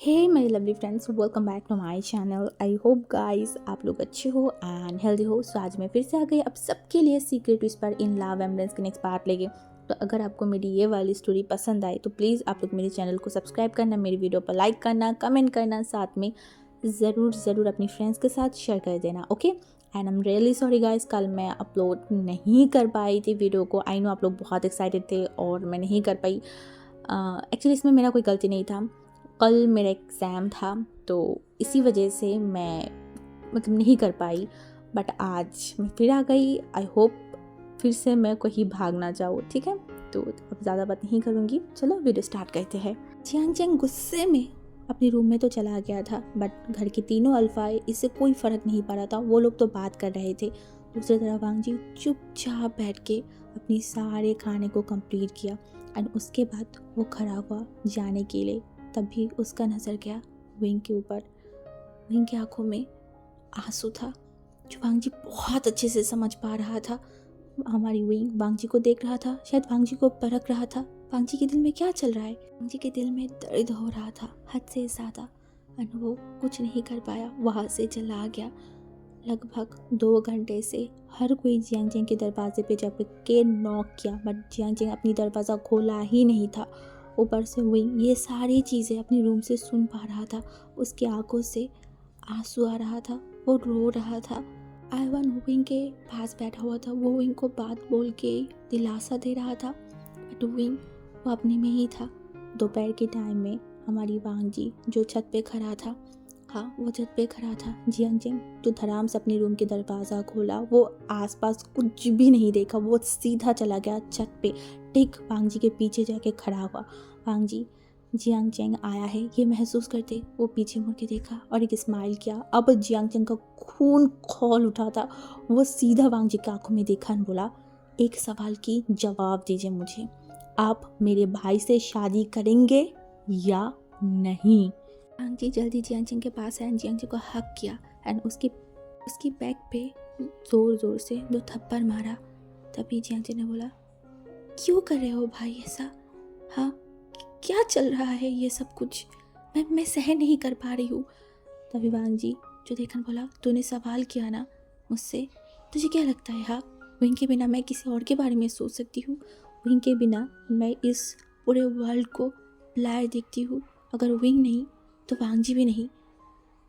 Hey my lovely friends, welcome back to my channel. I hope guys आप लोग अच्छे हो एंड हेल्दी हो। सो आज मैं फिर से आ गई अब सबके लिए secret whisper in love embrace के नेक्स्ट पार्ट लेके। तो अगर आपको मेरी ये वाली स्टोरी पसंद आए तो प्लीज़ आप लोग मेरे चैनल को सब्सक्राइब करना, मेरी वीडियो पर लाइक करना, कमेंट करना, साथ में ज़रूर अपनी फ्रेंड्स के साथ शेयर कर देना। Okay and I am really sorry guys, कल मैं अपलोड नहीं कर पाई थी वीडियो को। आई नो आप लोग बहुत एक्साइटेड थे और मैं नहीं कर पाई। एक्चुअली इसमें मेरा कोई गलती नहीं था। कल मेरा एग्ज़ाम था तो इसी वजह से मैं नहीं कर पाई। बट आज मैं फिर आ गई। आई होप फिर से मैं कहीं भाग ना जाऊँ। ठीक है, तो अब ज़्यादा बात नहीं करूँगी, चलो वीडियो स्टार्ट करते हैं। जियांग चेंग गुस्से में अपने रूम में तो चला गया था, बट घर के तीनों अल्फा इससे कोई फ़र्क नहीं पड़ा था। वो लोग तो बात कर रहे थे। दूसरी तरफ वांग जी चुपचाप बैठ के अपनी सारे खाने को कंप्लीट किया एंड उसके बाद वो खड़ा हुआ जाने के लिए। तभी उसका नज़र गया विंग के ऊपर। विंग की आंखों में आंसू था जो वांग जी बहुत अच्छे से समझ पा रहा था। हमारी विंग वांग जी को देख रहा था, शायद वांग जी को परख रहा था वांग जी के दिल में क्या चल रहा है। वांग जी के दिल में दर्द हो रहा था हद से ज़्यादा और वो कुछ नहीं कर पाया, वहाँ से चला गया। लगभग 2 घंटे से हर कोई जियांग चेंग के दरवाजे पे जब के नॉक किया, बट जियांग चेंग अपनी दरवाज़ा खोला ही नहीं था। ऊपर से विंग ये सारी चीज़ें अपनी रूम से सुन पा रहा था। उसकी आंखों से आंसू आ रहा था, वो रो रहा था। आयवन विंग के पास बैठा हुआ था, वो विंग को बात बोल के दिलासा दे रहा था, बट विंग वो अपने में ही था। दोपहर के टाइम में हमारी वांग जी जो छत पे खड़ा था, हाँ वो छत पे खड़ा था। जियांग चेंग जो धड़ाम से अपने रूम के दरवाज़ा खोला, वो आसपास कुछ भी नहीं देखा, वो सीधा चला गया छत पे, ठीक वांग जी के पीछे जाके खड़ा हुआ। वांग जी जियांग चेंग आया है ये महसूस करते वो पीछे मुड़ के देखा और एक स्माइल किया। अब जियांग चेंग का खून खौल उठा था। वो सीधा वांग जी की आंखों में देखा और बोला, एक सवाल की जवाब दीजिए मुझे, आप मेरे भाई से शादी करेंगे या नहीं। जियांग जी जल्दी जियांग चेंग के पास आया, जियांग चेंग को हक किया एंड उसकी बैक पे जोर से 2 थप्पड़ मारा। तभी जियांग चेंग ने बोला, क्यों कर रहे हो भाई ऐसा? हाँ क्या चल रहा है ये सब कुछ? मैं सहन नहीं कर पा रही हूँ। तभी वांग जी जो देखकर बोला, तूने सवाल किया ना मुझसे, तुझे क्या लगता है? हाँ विंग के बिना मैं किसी और के बारे में सोच सकती हूँ? विंग के बिना मैं इस पूरे वर्ल्ड को ब्लैर देखती हूँ। अगर विंग नहीं तो वांग जी भी नहीं।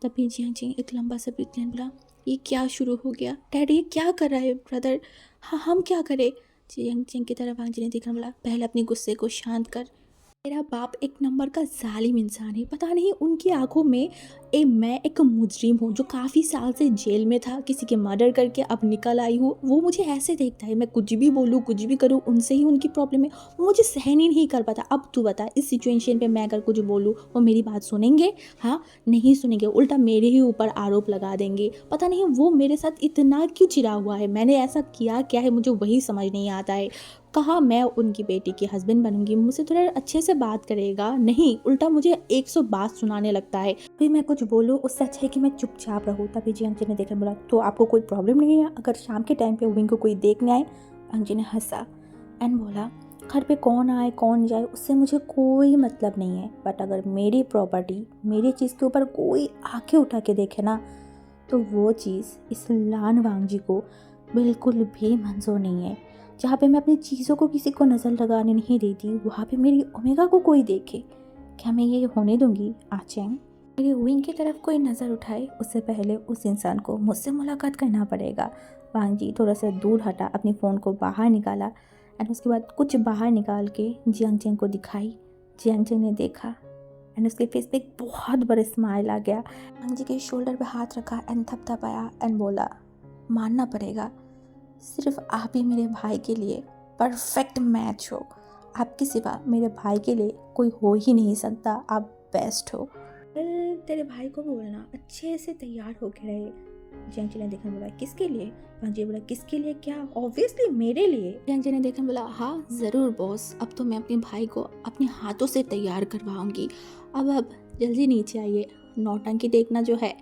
तभी जियांग चेंग एक लंबा सा ब्रीथ लेने बोला, ये क्या शुरू हो गया डैडी? ये क्या कर रहा है ब्रदर? हाँ हम क्या करें? जियांग चेंग की तरफ वांग जी ने देखना बोला, पहले अपने गुस्से को शांत कर। मेरा बाप एक नंबर का जालिम इंसान है। पता नहीं उनकी आंखों में मैं एक मुजरिम हूँ जो काफ़ी साल से जेल में था, किसी के मर्डर करके अब निकल आई हूँ। वो मुझे ऐसे देखता है, मैं कुछ भी बोलूँ कुछ भी करूँ उनसे ही उनकी प्रॉब्लम है। वो मुझे सहन ही नहीं कर पाता। अब तू बता, इस सिचुएशन पे मैं अगर कुछ बोलूँ वो मेरी बात सुनेंगे? हाँ नहीं सुनेंगे, उल्टा मेरे ही ऊपर आरोप लगा देंगे। पता नहीं वो मेरे साथ इतना क्यों चिढ़ा हुआ है, मैंने ऐसा किया क्या है, मुझे वही समझ नहीं आता है। कहा मैं उनकी बेटी की हस्बैंड बनूंगी, मुझसे थोड़ा अच्छे से बात करेगा, नहीं उल्टा मुझे 100 बात सुनाने लगता है। फिर मैं कुछ बोलूँ उससे अच्छा है कि मैं चुपचाप रहूँ। तभी जियांग जी ने देखकर बोला, तो आपको कोई प्रॉब्लम नहीं है अगर शाम के टाइम पे विंग को कोई देखने आए? वांग जी ने हंसा एंड बोला, घर पे कौन आए कौन जाए उससे मुझे कोई मतलब नहीं है, बट अगर मेरी प्रॉपर्टी मेरी चीज़ के ऊपर कोई आंखें उठा के देखे ना, तो वो चीज़ इस लान वांग जी को बिल्कुल भी मंजूर नहीं है। जहाँ पे मैं अपनी चीज़ों को किसी को नज़र लगाने नहीं देती, वहाँ पे मेरी ओमेगा को कोई देखे, क्या मैं ये होने दूंगी? आचेंग मेरी विंग की तरफ कोई नज़र उठाए उससे पहले उस इंसान को मुझसे मुलाकात करना पड़ेगा। वांग जी थोड़ा सा दूर हटा, अपनी फ़ोन को बाहर निकाला एंड उसके बाद कुछ बाहर निकाल के जियांग चेंग को दिखाई। जियांग चेंग ने देखा एंड उसके फेस पे एक बहुत बड़ा स्माइल आ गया। वांग जी के शोल्डर पे हाथ रखा एंड थपथपाया एंड बोला, मानना पड़ेगा सिर्फ आप ही मेरे भाई के लिए परफेक्ट मैच हो। आपके सिवा मेरे भाई के लिए कोई हो ही नहीं सकता, आप बेस्ट हो। तेरे भाई को बोलना अच्छे से तैयार होके रहे। जियांग जी ने देखने बोला, किसके लिए? वांग जी बोला, किसके लिए क्या? ऑब्वियसली मेरे लिए। जियांग जी ने देखने बोला, हाँ ज़रूर बॉस, अब तो मैं अपने भाई को अपने हाथों से तैयार करवाऊंगी। अब जल्दी नीचे आइए, नौटंकी देखना जो है।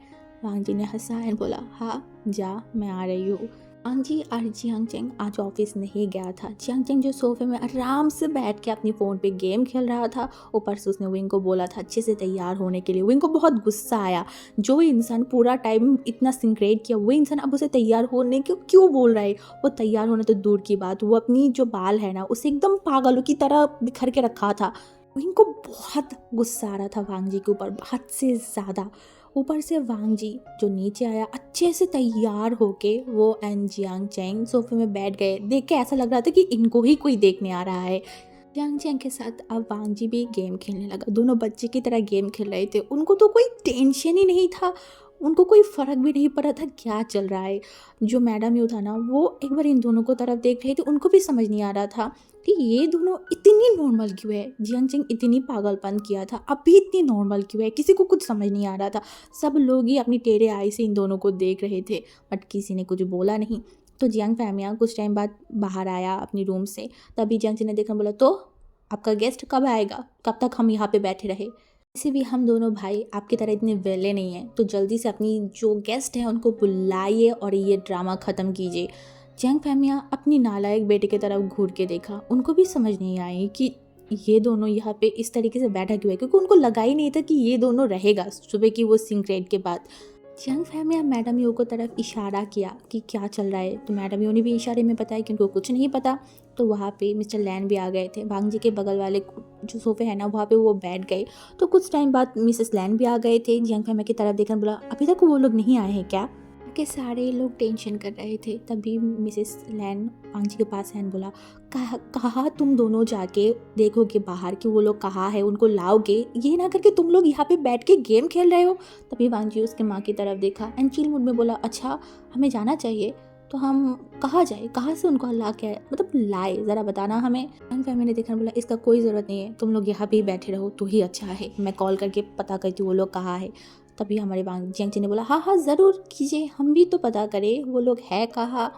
वांग जी ने हंसा एंड बोला, हाँ जा मैं आ रही हूँ। वांग जी और जियांग चेंग आज ऑफिस नहीं गया था। जियांग चेंग जो सोफे में आराम से बैठ के अपनी फ़ोन पे गेम खेल रहा था, ऊपर से उसने विंग को बोला था अच्छे से तैयार होने के लिए। विंग को बहुत गुस्सा आया, जो इंसान पूरा टाइम इतना सिंक्रेट किया, वो इंसान अब उसे तैयार होने क्यों क्यों बोल रहा है। वो तैयार होना तो दूर की बात, वो अपनी जो बाल है ना उसे एकदम पागलों की तरह बिखर के रखा था। विंग को बहुत गुस्सा आ रहा था वांग जी के ऊपर, हद से ज़्यादा। ऊपर से वांग जी जो नीचे आया अच्छे से तैयार होके, वो एंड जियांग चेंग सोफे में बैठ गए। देख के ऐसा लग रहा था कि इनको ही कोई देखने आ रहा है। जियांग चेंग के साथ अब वांग जी भी गेम खेलने लगा। दोनों बच्चे की तरह गेम खेल रहे थे, उनको तो कोई टेंशन ही नहीं था, उनको कोई फ़र्क भी नहीं पड़ा था क्या चल रहा है। जो मैडम यू था ना, वो एक बार इन दोनों को तरफ देख रहे थे, उनको भी समझ नहीं आ रहा था कि ये दोनों इतनी नॉर्मल क्यों है। जियांग चेंग इतनी पागलपन किया था, अभी इतनी नॉर्मल क्यों है, किसी को कुछ समझ नहीं आ रहा था। सब लोग ही अपनी टेढ़े आई से इन दोनों को देख रहे थे, बट किसी ने कुछ बोला नहीं। तो जियांग फैमिया कुछ टाइम बाद बाहर आया अपनी रूम से। तभी जियांग चेंग ने देखा, बोला तो आपका गेस्ट कब आएगा, कब तक हम यहाँ पे बैठे रहे। वैसे भी हम दोनों भाई आपकी तरह इतने वेले नहीं हैं, तो जल्दी से अपनी जो गेस्ट हैं उनको बुलाइए और ये ड्रामा ख़त्म कीजिए। जियांग फैमिया अपनी नालायक बेटे की तरफ घूर के देखा, उनको भी समझ नहीं आई कि ये दोनों यहाँ पे इस तरीके से बैठा क्यों है, क्योंकि उनको लगा ही नहीं था कि ये दोनों रहेगा सुबह की वो सिंक्रेट के बाद। जियांग फैमिया मैडम यू को तरफ इशारा किया कि क्या चल रहा है, तो मैडम यू ने भी इशारे में बताया कि उनको कुछ नहीं पता। तो वहाँ पे मिस्टर लैन भी आ गए थे, वांग जी के बगल वाले जो सोफे है ना वहाँ पे वो बैठ गए। तो कुछ टाइम बाद मिसेस लैन भी आ गए थे। जियांग फैमिया की तरफ देखकर बोला, अभी तक वो लोग नहीं आए हैं क्या। के सारे लोग टेंशन कर रहे थे। तभी मिसेस लैन वांग जी के पास है, बोला कहा तुम दोनों जाके देखोगे बाहर कि वो लोग कहाँ है, उनको लाओगे, ये ना करके तुम लोग यहाँ पे बैठ के गेम खेल रहे हो। तभी वांग जी उसके माँ की तरफ देखा एंड चिल मूड में बोला, अच्छा हमें जाना चाहिए तो हम कहाँ जाए, कहाँ से उनको ला के मतलब लाए, ज़रा बताना हमें। वांग फैमिली ने देखा, बोला इसका कोई ज़रूरत नहीं है, तुम लोग यहाँ पे ही बैठे रहो तो ही अच्छा है, मैं कॉल करके पता करती हूँ वो लोग कहाँ है। तभी हमारे वांग जियांग ने बोला, हाँ हाँ ज़रूर कीजिए, हम भी तो पता करें वो लोग है कहाँ।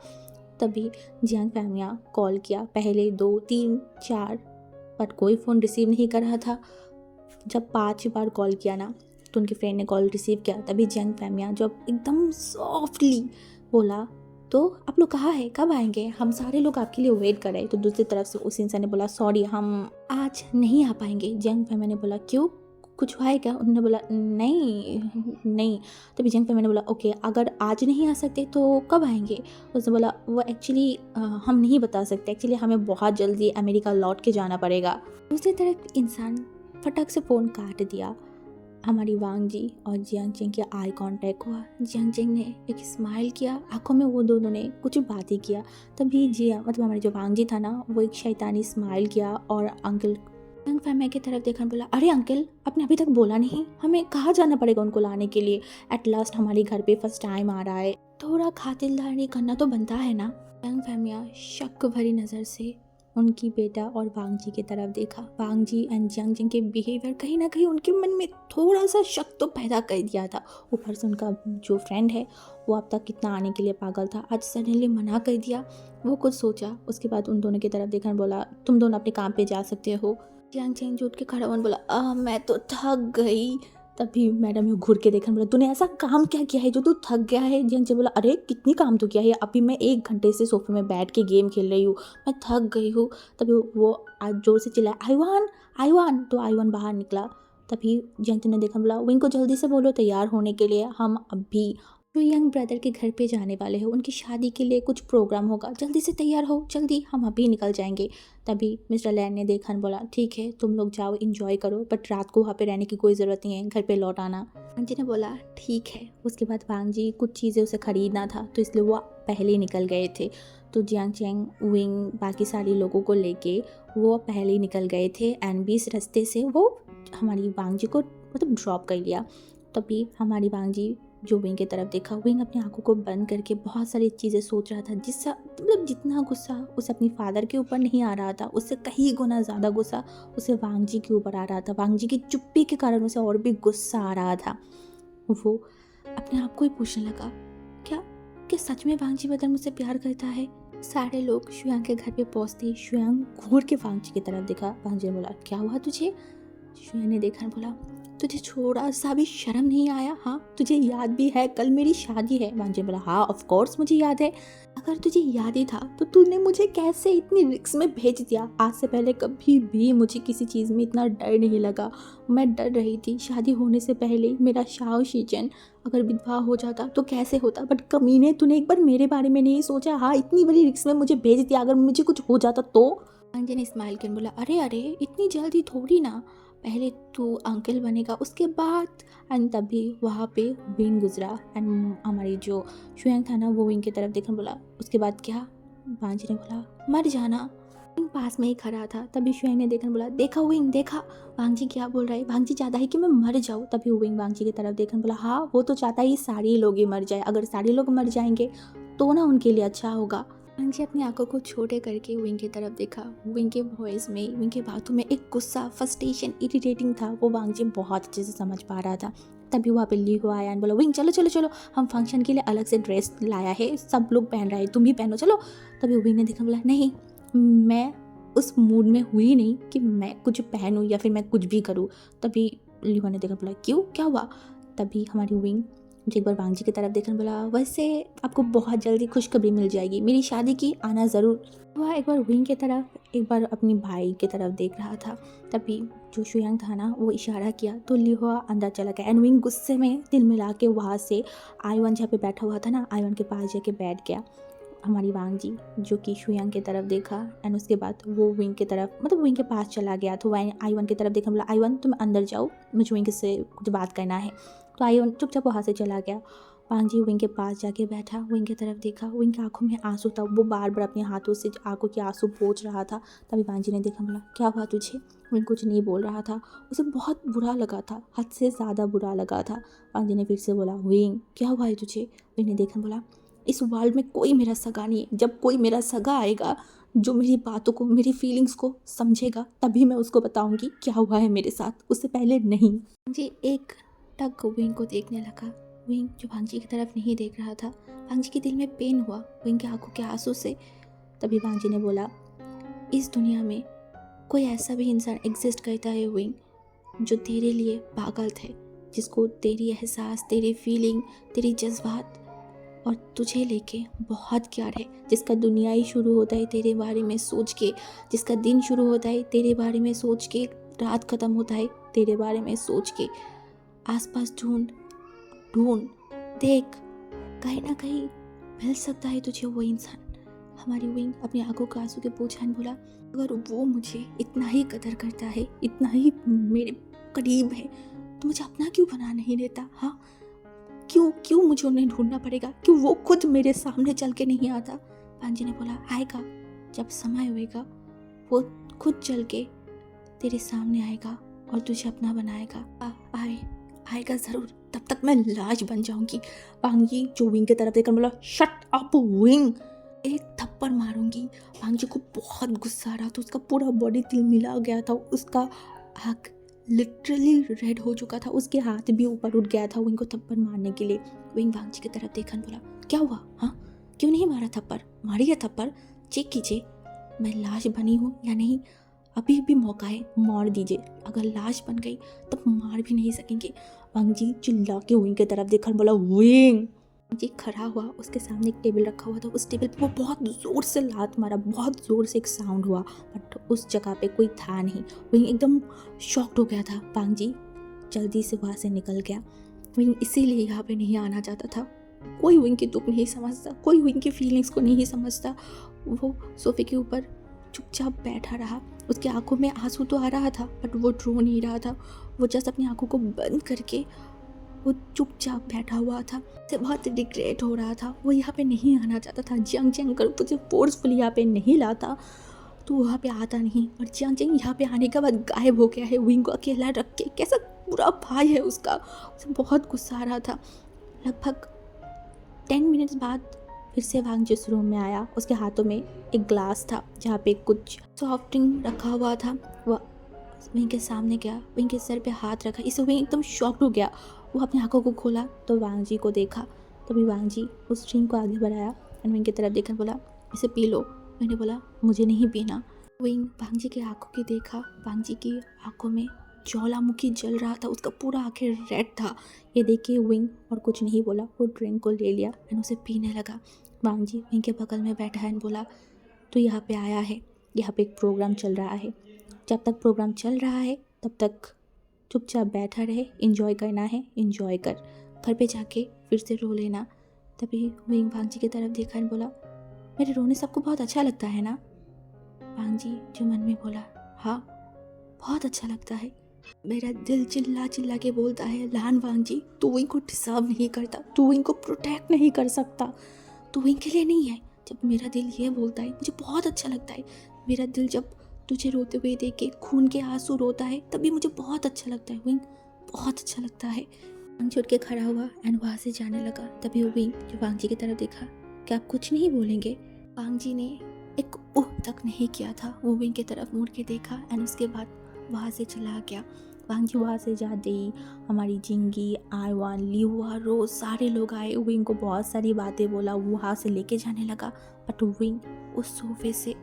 तभी जियांग फैमिया कॉल किया, पहले 2 3 4, बट कोई फ़ोन रिसीव नहीं कर रहा था। जब 5 बार कॉल किया ना तो उनके फ्रेंड ने कॉल रिसीव किया। तभी जियांग फैमिया जब एकदम सॉफ्टली बोला, तो आप लोग कहाँ है, कब आएंगे, हम सारे लोग आपके लिए वेट कर रहे हैं। तो दूसरी तरफ से उस इंसान ने बोला, सॉरी हम आज नहीं आ पाएंगे। जियांग फैमिया ने बोला, क्यों, कुछ हुआ है क्या। उन्होंने बोला, नहीं नहीं। तभी जियांग फैमिया ने बोला, ओके अगर आज नहीं आ सकते तो कब आएंगे। उसने बोला, वो एक्चुअली हम नहीं बता सकते, एक्चुअली हमें बहुत जल्दी अमेरिका लौट के जाना पड़ेगा। दूसरी तरफ इंसान फटक से फ़ोन काट दिया। हमारी वांग जी और जियांग चेंग के आई कांटेक्ट हुआ। जियांग चेंग ने एक स्माइल किया, आंखों में वो दोनों ने कुछ बात ही किया। तभी जिया मतलब हमारे जो वांग जी था ना, वो एक शैतानी स्माइल किया और अंकल जियांग फैमिया की तरफ देखा, बोला, अरे अंकल आपने अभी तक बोला नहीं, हमें कहाँ जाना पड़ेगा उनको लाने के लिए। एट लास्ट हमारे घर पे फर्स्ट टाइम आ रहा है, थोड़ा खातिरदारी करना तो बनता है ना। जियांग फैमिया शक भरी नज़र से उनकी बेटा और वांग जी की तरफ देखा। वांग जी एंड जियांग चेंग के बिहेवियर कहीं ना कहीं उनके मन में थोड़ा सा शक तो पैदा कर दिया था। ऊपर से उनका जो फ्रेंड है वो अब तक कितना आने के लिए पागल था, आज सडनली मना कर दिया। वो कुछ सोचा, उसके बाद उन दोनों की तरफ देखा, बोला, तुम दोनों अपने काम पे जा सकते हो। जियांग चेंग उठ के खड़ा हुआ बोला, मैं तो थक गई। तभी मैडम यू घूर के देखा, बोला, तूने ऐसा काम क्या किया है जो तू थक गया है। जियांग चेंग बोला, अरे कितनी काम तो किया है, अभी मैं 1 घंटे से सोफे में बैठ के गेम खेल रही हूँ, मैं थक गई हूँ। तभी वो आज जोर से चिल्लाया, आईवान आईवान। तो आईवान बाहर निकला। तभी जियांग चेंग ने देखा, बोला, विंग को जल्दी से बोलो तैयार होने के लिए, हम अभी जो यंग ब्रदर के घर पे जाने वाले हैं, उनकी शादी के लिए कुछ प्रोग्राम होगा, जल्दी से तैयार हो, जल्दी हम अभी निकल जाएंगे। तभी मिस्टर लैन ने देखा, बोला, ठीक है तुम लोग जाओ इंजॉय करो, बट रात को वहाँ पे रहने की कोई ज़रूरत नहीं है, घर पे लौट आना। वांग जी ने बोला ठीक है। उसके बाद वांग जी कुछ चीज़ें उसे ख़रीदना था तो इसलिए वो पहले ही निकल गए थे। तो जियांग चेंग, विंग, बाकी सारे लोगों को लेके वो पहले ही निकल गए थे एंड 20 रास्ते से वो हमारी वांग जी को मतलब ड्रॉप कर लिया। तभी हमारी वांग जी जो विंग की तरफ देखा, विंग अपनी आंखों को बंद करके बहुत सारी चीज़ें सोच रहा था, जिससे मतलब जितना गुस्सा उसे अपनी फादर के ऊपर नहीं आ रहा था, उससे कहीं गुना ज़्यादा गुस्सा उसे वांग जी के ऊपर आ रहा था। वांग जी की चुप्पी के कारण उसे और भी गुस्सा आ रहा था। वो अपने आप को ही पूछने लगा, क्या क्या सच में वांग जी बदल मुझसे प्यार करता है। सारे लोग शुयांग के घर पे पहुँचते शुयांग घूर के वांग जी की तरफ देखा। वांग जी ने बोला, क्या हुआ तुझे। शुयांग ने देखा, बोला, तुझे थोड़ा सा भी शर्म नहीं आया? हाँ, तुझे याद भी है कल मेरी शादी है? वांगजी ने बोला हाँ ऑफ कोर्स मुझे याद है। अगर तुझे याद ही था तो तूने मुझे कैसे इतनी रिस्क में भेज दिया? आज से पहले कभी भी मुझे किसी चीज़ में इतना डर नहीं लगा। मैं डर रही थी शादी होने से पहले ही मेरा शाओ शीजन अगर विधवा हो जाता तो कैसे होता, बट कमीने तूने एक बार मेरे बारे में नहीं सोचा? हाँ, इतनी बड़ी रिस्क में मुझे भेज दिया, अगर मुझे कुछ हो जाता तो? वांगजी ने स्माइल कर बोला अरे अरे इतनी जल्दी थोड़ी ना, पहले तू अंकल बनेगा उसके बाद। एंड तभी वहाँ पे विंग गुजरा एंड हमारी जो शुयांग था ना वो विंग की तरफ देखने बोला उसके बाद क्या? वांगजी ने बोला मर जाना। विंग पास में ही खड़ा था, तभी शुयांग ने देखने बोला देखा विंग देखा वांगजी क्या बोल रहा है, वांगजी चाहता है कि मैं मर जाऊँ। तभी विंग वांगजी की तरफ देखने बोला हाँ वो तो चाहता है सारे लोग ही मर जाए, अगर सारे लोग मर जाएंगे तो ना उनके लिए अच्छा होगा। वांगजी अपनी आंखों को छोटे करके विंग की तरफ देखा। विंग के वॉइस में, विंग के बातों में एक गुस्सा, फ्रस्ट्रेशन, इरिटेटिंग था, वो वांगजी बहुत अच्छे से समझ पा रहा था। तभी वहाँ पे ली हुआ आया एंड बोला विंग चलो चलो चलो, हम फंक्शन के लिए अलग से ड्रेस लाया है, सब लोग पहन रहे हैं, तुम भी पहनो चलो। तभी विंग ने देखा बोला नहीं, मैं उस मूड में हुई नहीं कि मैं कुछ पहनूं या फिर मैं कुछ भी करूं। तभी लिवा ने देखा बोला क्यों क्या हुआ? तभी हमारी विंग मुझे एक बार वांगजी की तरफ देखने बोला वैसे आपको बहुत जल्दी खुशखबरी मिल जाएगी, मेरी शादी की आना ज़रूर। वह एक बार विंग की तरफ एक बार अपनी भाई की तरफ देख रहा था। तभी जो शुयांग था ना वो इशारा किया तो लिहुआ अंदर चला गया एंड विंग गुस्से में दिल मिला के वहाँ से आईवन जहाँ पे बैठा हुआ था ना आईवन के पास जाके बैठ गया। हमारी वांगजी जो कि शुयांग की तरफ देखा एंड उसके बाद वो विंग की तरफ मतलब विंग के पास चला गया तो वह आईवन की तरफ देखा बोला आईवन तुम अंदर जाओ, मुझे विंग से कुछ बात करना है। तो आईवन चुपचाप वहाँ से चला गया। वांगजी विंग के पास जाके बैठा, विंग की तरफ देखा, विंग की आंखों में आंसू था, वो बार बार अपने हाथों से आंखों के आंसू पोंछ रहा था। तभी वांगजी ने देखा बोला क्या हुआ तुझे? विंग कुछ नहीं बोल रहा था, उसे बहुत बुरा लगा था, हद से ज़्यादा बुरा लगा था। वांगजी ने फिर से बोला विंग क्या हुआ है तुझे? विंग ने देखा बोला इस वर्ल्ड में कोई मेरा सगा नहीं है, जब कोई मेरा सगा आएगा जो मेरी बातों को मेरी फीलिंग्स को समझेगा तभी मैं उसको बताऊंगी क्या हुआ है मेरे साथ, उससे पहले नहीं। जी एक टक विंग को देखने लगा। विंग जो वांगजी की तरफ नहीं देख रहा था, वांगजी के दिल में पेन हुआ विंग की आंखों के आंसू से। तभी वांगजी ने बोला इस दुनिया में कोई ऐसा भी इंसान एग्जिस्ट करता है विंग जो तेरे लिए पागल थे, जिसको तेरी एहसास, तेरी फीलिंग, तेरी जज्बात और तुझे लेके बहुत प्यार है, जिसका दुनिया ही शुरू होता है तेरे बारे में सोच के, जिसका दिन शुरू होता है तेरे बारे में सोच के, रात ख़त्म होता है तेरे बारे में सोच के। आसपास ढूंढ ढूंढ देख, कहीं ना कहीं मिल सकता है तुझे वो इंसान। हमारी विंग अपनी आंखों के आंसू के पोंछा बोला अगर वो मुझे इतना ही कदर करता है, इतना ही मेरे करीब है तो मुझे अपना क्यों बना नहीं देता? हाँ क्यों क्यों मुझे उन्हें ढूंढना पड़ेगा? क्यों वो खुद मेरे सामने चल के नहीं आता? वांगजी ने बोला आएगा, जब समय होएगा वो खुद चल के तेरे सामने आएगा और तुझे अपना बनाएगा। आएगा ज़रूर, तब तक मैं लाश बन जाऊंगी। वांगजी जो विंग की तरफ देखकर बोला शट अप विंग, एक थप्पड़ मारूंगी। वांगजी को बहुत गुस्सा आ रहा था, उसका पूरा बॉडी तिलमिला गया था, उसका आँख लिटरली रेड हो चुका था, उसके हाथ भी ऊपर उठ गया था विंग को थप्पड़ मारने के लिए। विंग वांगजी की तरफ देखकर बोला क्या हुआ? हाँ क्यों नहीं मारा थप्पड़? मारिए थप्पड़, चेक कीजिए मैं लाश बनी हूँ या नहीं, अभी भी मौका है, मार दीजिए। अगर लाश बन गई तब मार भी नहीं सकेंगे। वांगजी चिल्ला के विंग की तरफ देखकर बोला विंग। जी खड़ा हुआ, उसके सामने एक टेबल रखा हुआ था, उस टेबल पे वो बहुत ज़ोर से लात मारा, बहुत ज़ोर से एक साउंड हुआ, बट उस जगह पे कोई था नहीं। विंग एकदम शॉक्ड हो गया था। वांगजी जल्दी से वहाँ से निकल गया। विंग इसीलिए यहाँ पे नहीं आना चाहता था। कोई विंग की दुख नहीं समझता, कोई विंग की फीलिंग्स को नहीं समझता। वो सोफे के ऊपर चुपचाप बैठा रहा, उसकी आंखों में आंसू तो आ रहा था बट वो रो नहीं रहा था। वो जस्ट अपनी आंखों को बंद करके वो चुपचाप बैठा हुआ था। उसे बहुत रिग्रेट हो रहा था, वो यहाँ पे नहीं आना चाहता था। जियांग जियांग कर तुझे फोर्सफुली यहाँ पे नहीं लाता तो वहाँ पे आता नहीं, और जियांग जियांग यहाँ पे आने के बाद गायब हो गया है विंग को अकेला रख के। कैसा बुरा भाई है उसका, उसे बहुत गुस्सा आ रहा था। लगभग 10 मिनट्स बाद फिर से वांगजी उस रूम में आया। उसके हाथों में एक ग्लास था जहाँ पे कुछ सॉफ्ट ड्रिंक रखा हुआ था। वह विंग के सामने गया, विंग के सर पे हाथ रखा, इससे विंग एकदम शॉक्ड हो गया। वो अपनी आंखों को खोला तो वांगजी को देखा। तभी वांगजी उस ड्रिंक को आगे बढ़ाया एंड विंग की तरफ देखकर बोला इसे पी लो। मैंने बोला मुझे नहीं पीना। विंग वांगजी की आंखों की देखा, वांगजी की आंखों में ज्वालामुखी जल रहा था, उसका पूरा आखिर रेड था। ये देख के विंग और कुछ नहीं बोला, वो ड्रिंक को ले लिया एंड उसे पीने लगा। वांग जी विंग के बगल में बैठा है एंड बोला, तो यहाँ पे आया है, यहाँ पे एक प्रोग्राम चल रहा है, जब तक प्रोग्राम चल रहा है तब तक चुपचाप बैठा रहे, इंजॉय करना है इंजॉय कर, घर पे जाके फिर से रो लेना। तभी विंग वांग जी की तरफ देखा एंड बोला, मेरे रोने सबको बहुत अच्छा लगता है ना? वांग जी जो मन में बोला, हाँ बहुत अच्छा लगता है। मेरा दिल चिल्ला चिल्ला के बोलता है, लान वांग जी तू विंग को डिजर्व नहीं करता, तू विंग को प्रोटेक्ट नहीं कर सकता, तू विंग के लिए नहीं है। जब मेरा दिल ये बोलता है मुझे बहुत अच्छा लगता है, मेरा दिल जब तुझे रोते हुए देख के खून के आंसू रोता है तभी मुझे बहुत अच्छा लगता है विंग, बहुत अच्छा लगता है। वांग जी उठ के खड़ा हुआ एंड वहाँ से जाने लगा। तभी वो विंग जो वांग जी की तरफ देखा, क्या आप कुछ नहीं बोलेंगे? वांग जी ने एक ओह तक नहीं किया था, वो विंग की तरफ मुड़ के देखा एंड उसके बाद वहाँ से चला गया। वांग जी वहाँ से जाते ही हमारी जिंगी, आयवान, लिहुआ, रोज सारे लोग आए, विंग को बहुत सारी बातें बोला, वहाँ से लेके जाने लगा। बट विंग उस सोफे से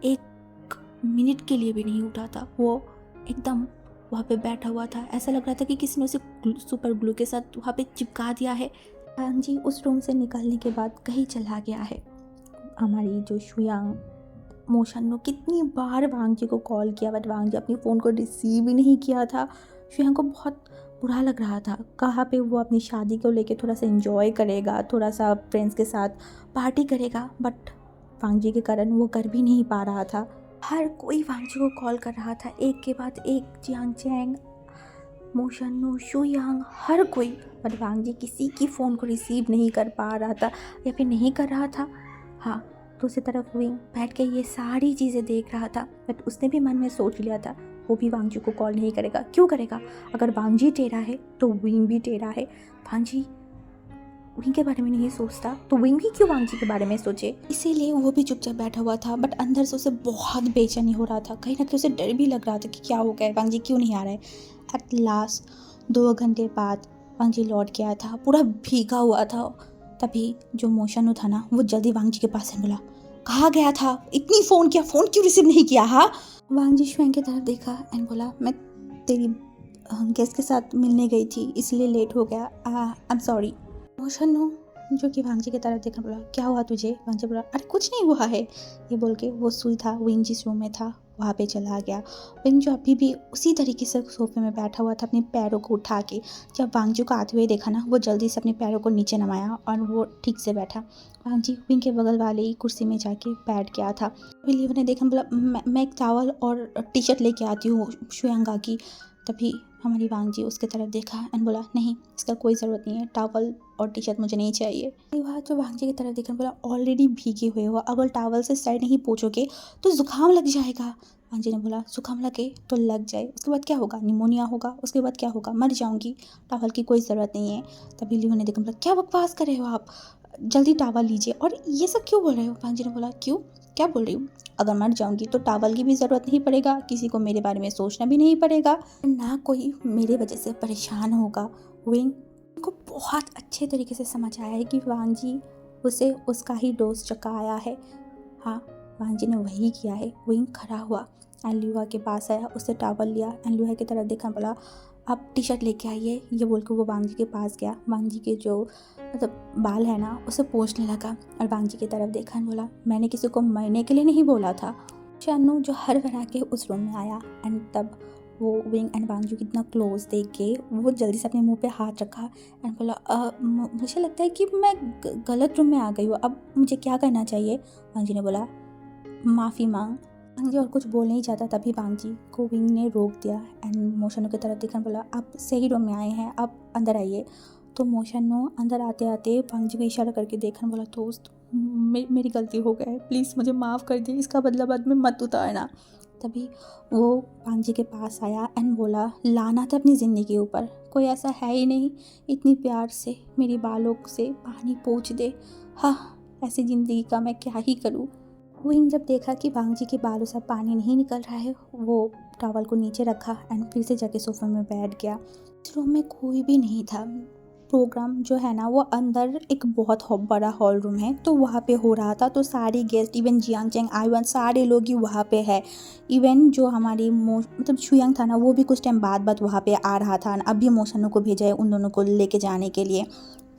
एक मिनट के लिए भी नहीं उठा था, वो एकदम वहाँ पे बैठा हुआ था। ऐसा लग रहा था कि किसी ने उसे सुपर ग्लू के साथ वहाँ पे चिपका दिया है। वांग जी उस रूम से निकलने के बाद कहीं चला गया है। हमारी जो शुयांग मोशन ने कितनी बार वांग जी को कॉल किया बट वांग जी अपनी फ़ोन को रिसीव ही नहीं किया था। शुयांग को बहुत बुरा लग रहा था, कहाँ पे वो अपनी शादी को लेके थोड़ा सा एंजॉय करेगा, थोड़ा सा फ्रेंड्स के साथ पार्टी करेगा, बट वांग जी के कारण वो कर भी नहीं पा रहा था। हर कोई वांग जी को कॉल कर रहा था, एक के बाद एक, जियांग चैंग, मोशन्नो, शुयांग, हर कोई, बट वांग जी किसी की फ़ोन को रिसीव नहीं कर पा रहा था या फिर नहीं कर रहा था। हाँ, दूसरी तरफ विंग बैठ के ये सारी चीज़ें देख रहा था, बट उसने भी मन में सोच लिया था वो भी वांग जी को कॉल नहीं करेगा। क्यों करेगा? अगर वांग जी टेढ़ा है तो विंग भी टेढ़ा है। वांग जी विंग के बारे में नहीं सोचता तो विंग भी क्यों वांग जी के बारे में सोचे? इसीलिए वो भी चुपचाप बैठा हुआ था, बट अंदर से उसे बहुत बेचैनी हो रहा था, कहीं ना कहीं उसे डर भी लग रहा था कि क्या हो गया, वांग जी क्यों नहीं आ रहा है। एट लास्ट 2 घंटे बाद वांग जी लौट के आया था, पूरा भीगा हुआ था। तभी जो मोशनु था ना, वो जल्दी वांग जी के पास से बोला, कहाँ गया था, इतनी फ़ोन किया, फ़ोन क्यों रिसीव नहीं किया? हाँ, वांग जी शुएंग की तरफ देखा एंड बोला, मैं तेरी गेस्ट के साथ मिलने गई थी इसलिए लेट हो गया, आई एम सॉरी। मोशनु जो कि वांग जी की तरफ देखा बोला, क्या हुआ तुझे? वांग जी बोला, अरे कुछ नहीं हुआ है। ये बोल के वो सुई था विंग जिस रूम में था वहाँ पे चला गया। विंग जो अभी भी उसी तरीके से सोफे में बैठा हुआ था, अपने पैरों को उठा के, जब वांग जी को आते हुए देखा ना, वो जल्दी से अपने पैरों को नीचे नमाया और वो ठीक से बैठा। वांग जी विंग के बगल वाले ही कुर्सी में जाके बैठ गया था। लियो ने देखा, बोला, मैं एक टॉवल और टी शर्ट लेके आती हूँ शुयांगा की। तभी हमारी वांग जी उसके तरफ देखा एंड बोला, नहीं इसका कोई ज़रूरत नहीं है, टॉवल और टी शर्ट मुझे नहीं चाहिए। वह जो वांग जी की तरफ देखा, बोला, ऑलरेडी भीगे हुए हो, अगर टॉवल से सर नहीं पोंछोगे तो ज़ुकाम लग जाएगा। वांग जी ने बोला, ज़ुकाम लगे तो लग जाए, उसके बाद क्या होगा? निमोनिया होगा, उसके बाद क्या होगा? मर जाऊंगी, टॉवल की कोई ज़रूरत नहीं है। तभी लियो ने देखा, बोला, क्या बकवास कर रहे हो आप, जल्दी टॉवल लीजिए। और ये सब क्यों बोल रहे हो? वांग जी ने बोला, क्यों, क्या बोल रही हूँ? अगर मर जाऊंगी तो टॉवल की भी ज़रूरत नहीं पड़ेगा, किसी को मेरे बारे में सोचना भी नहीं पड़ेगा, ना कोई मेरे वजह से परेशान होगा। विंग को बहुत अच्छे तरीके से समझ आया है कि वांग जी उसे उसका ही डोज चकाया है। हाँ, वांग जी ने वही किया है। विंग खड़ा हुआ एंड लियुआ के पास आया, उससे टॉवल लिया एंड लियुआ की तरफ देखा, बोला, आप टी शर्ट लेके आइए। ये बोल के वो वांग जी के पास गया, वांग जी के जो मतलब बाल है ना उसे पोंछने लगा और वांग जी की तरफ देखा एंड बोला, मैंने किसी को मरने के लिए नहीं बोला था। शानू जो हर बना के उस रूम में आया एंड तब वो विंग एंड वांग जी कितना क्लोज देख के वो जल्दी से अपने मुंह पे हाथ रखा एंड बोला, मुझे लगता है कि मैं गलत रूम में आ गई हूँ, अब मुझे क्या करना चाहिए? वांग जी ने बोला, माफ़ी मांग। वांग जी और कुछ बोल नहीं चाहता, तभी वांग जी को विंग ने रोक दिया एंड मोशनु की तरफ देखा, बोला, आप सही रूम में आए हैं, आप अंदर आइए। तो मोशनु अंदर आते आते वांग जी को इशारा करके देखा, बोला, दोस्त मेरी गलती हो गई है, प्लीज़ मुझे माफ़ कर दिए, इसका बदला बाद में मत उतारना। तभी वो वांग जी के पास आया एंड बोला, लानत है अपनी ज़िंदगी के ऊपर, कोई ऐसा है ही नहीं इतनी प्यार से मेरी बालों से पानी पोंछ दे। हाँ, ऐसी ज़िंदगी का मैं क्या ही करूँ। विंग जब देखा कि वांग जी के बालों से पानी नहीं निकल रहा है, वो टॉवल को नीचे रखा एंड फिर से जाके सोफे में बैठ गया। इस रूम में कोई भी नहीं था, प्रोग्राम जो है ना वो अंदर एक बहुत बड़ा हॉल रूम है, तो वहाँ पे हो रहा था। तो सारे guest, even Jiang Chang, Ivan, सारे लोग ही वहाँ पे है। इवन जो हमारी मतलब शुयांग था ना, वो भी कुछ टाइम बाद वहाँ पे आ रहा था। अभी मोशनों को भेजा है उन दोनों को लेके जाने के लिए।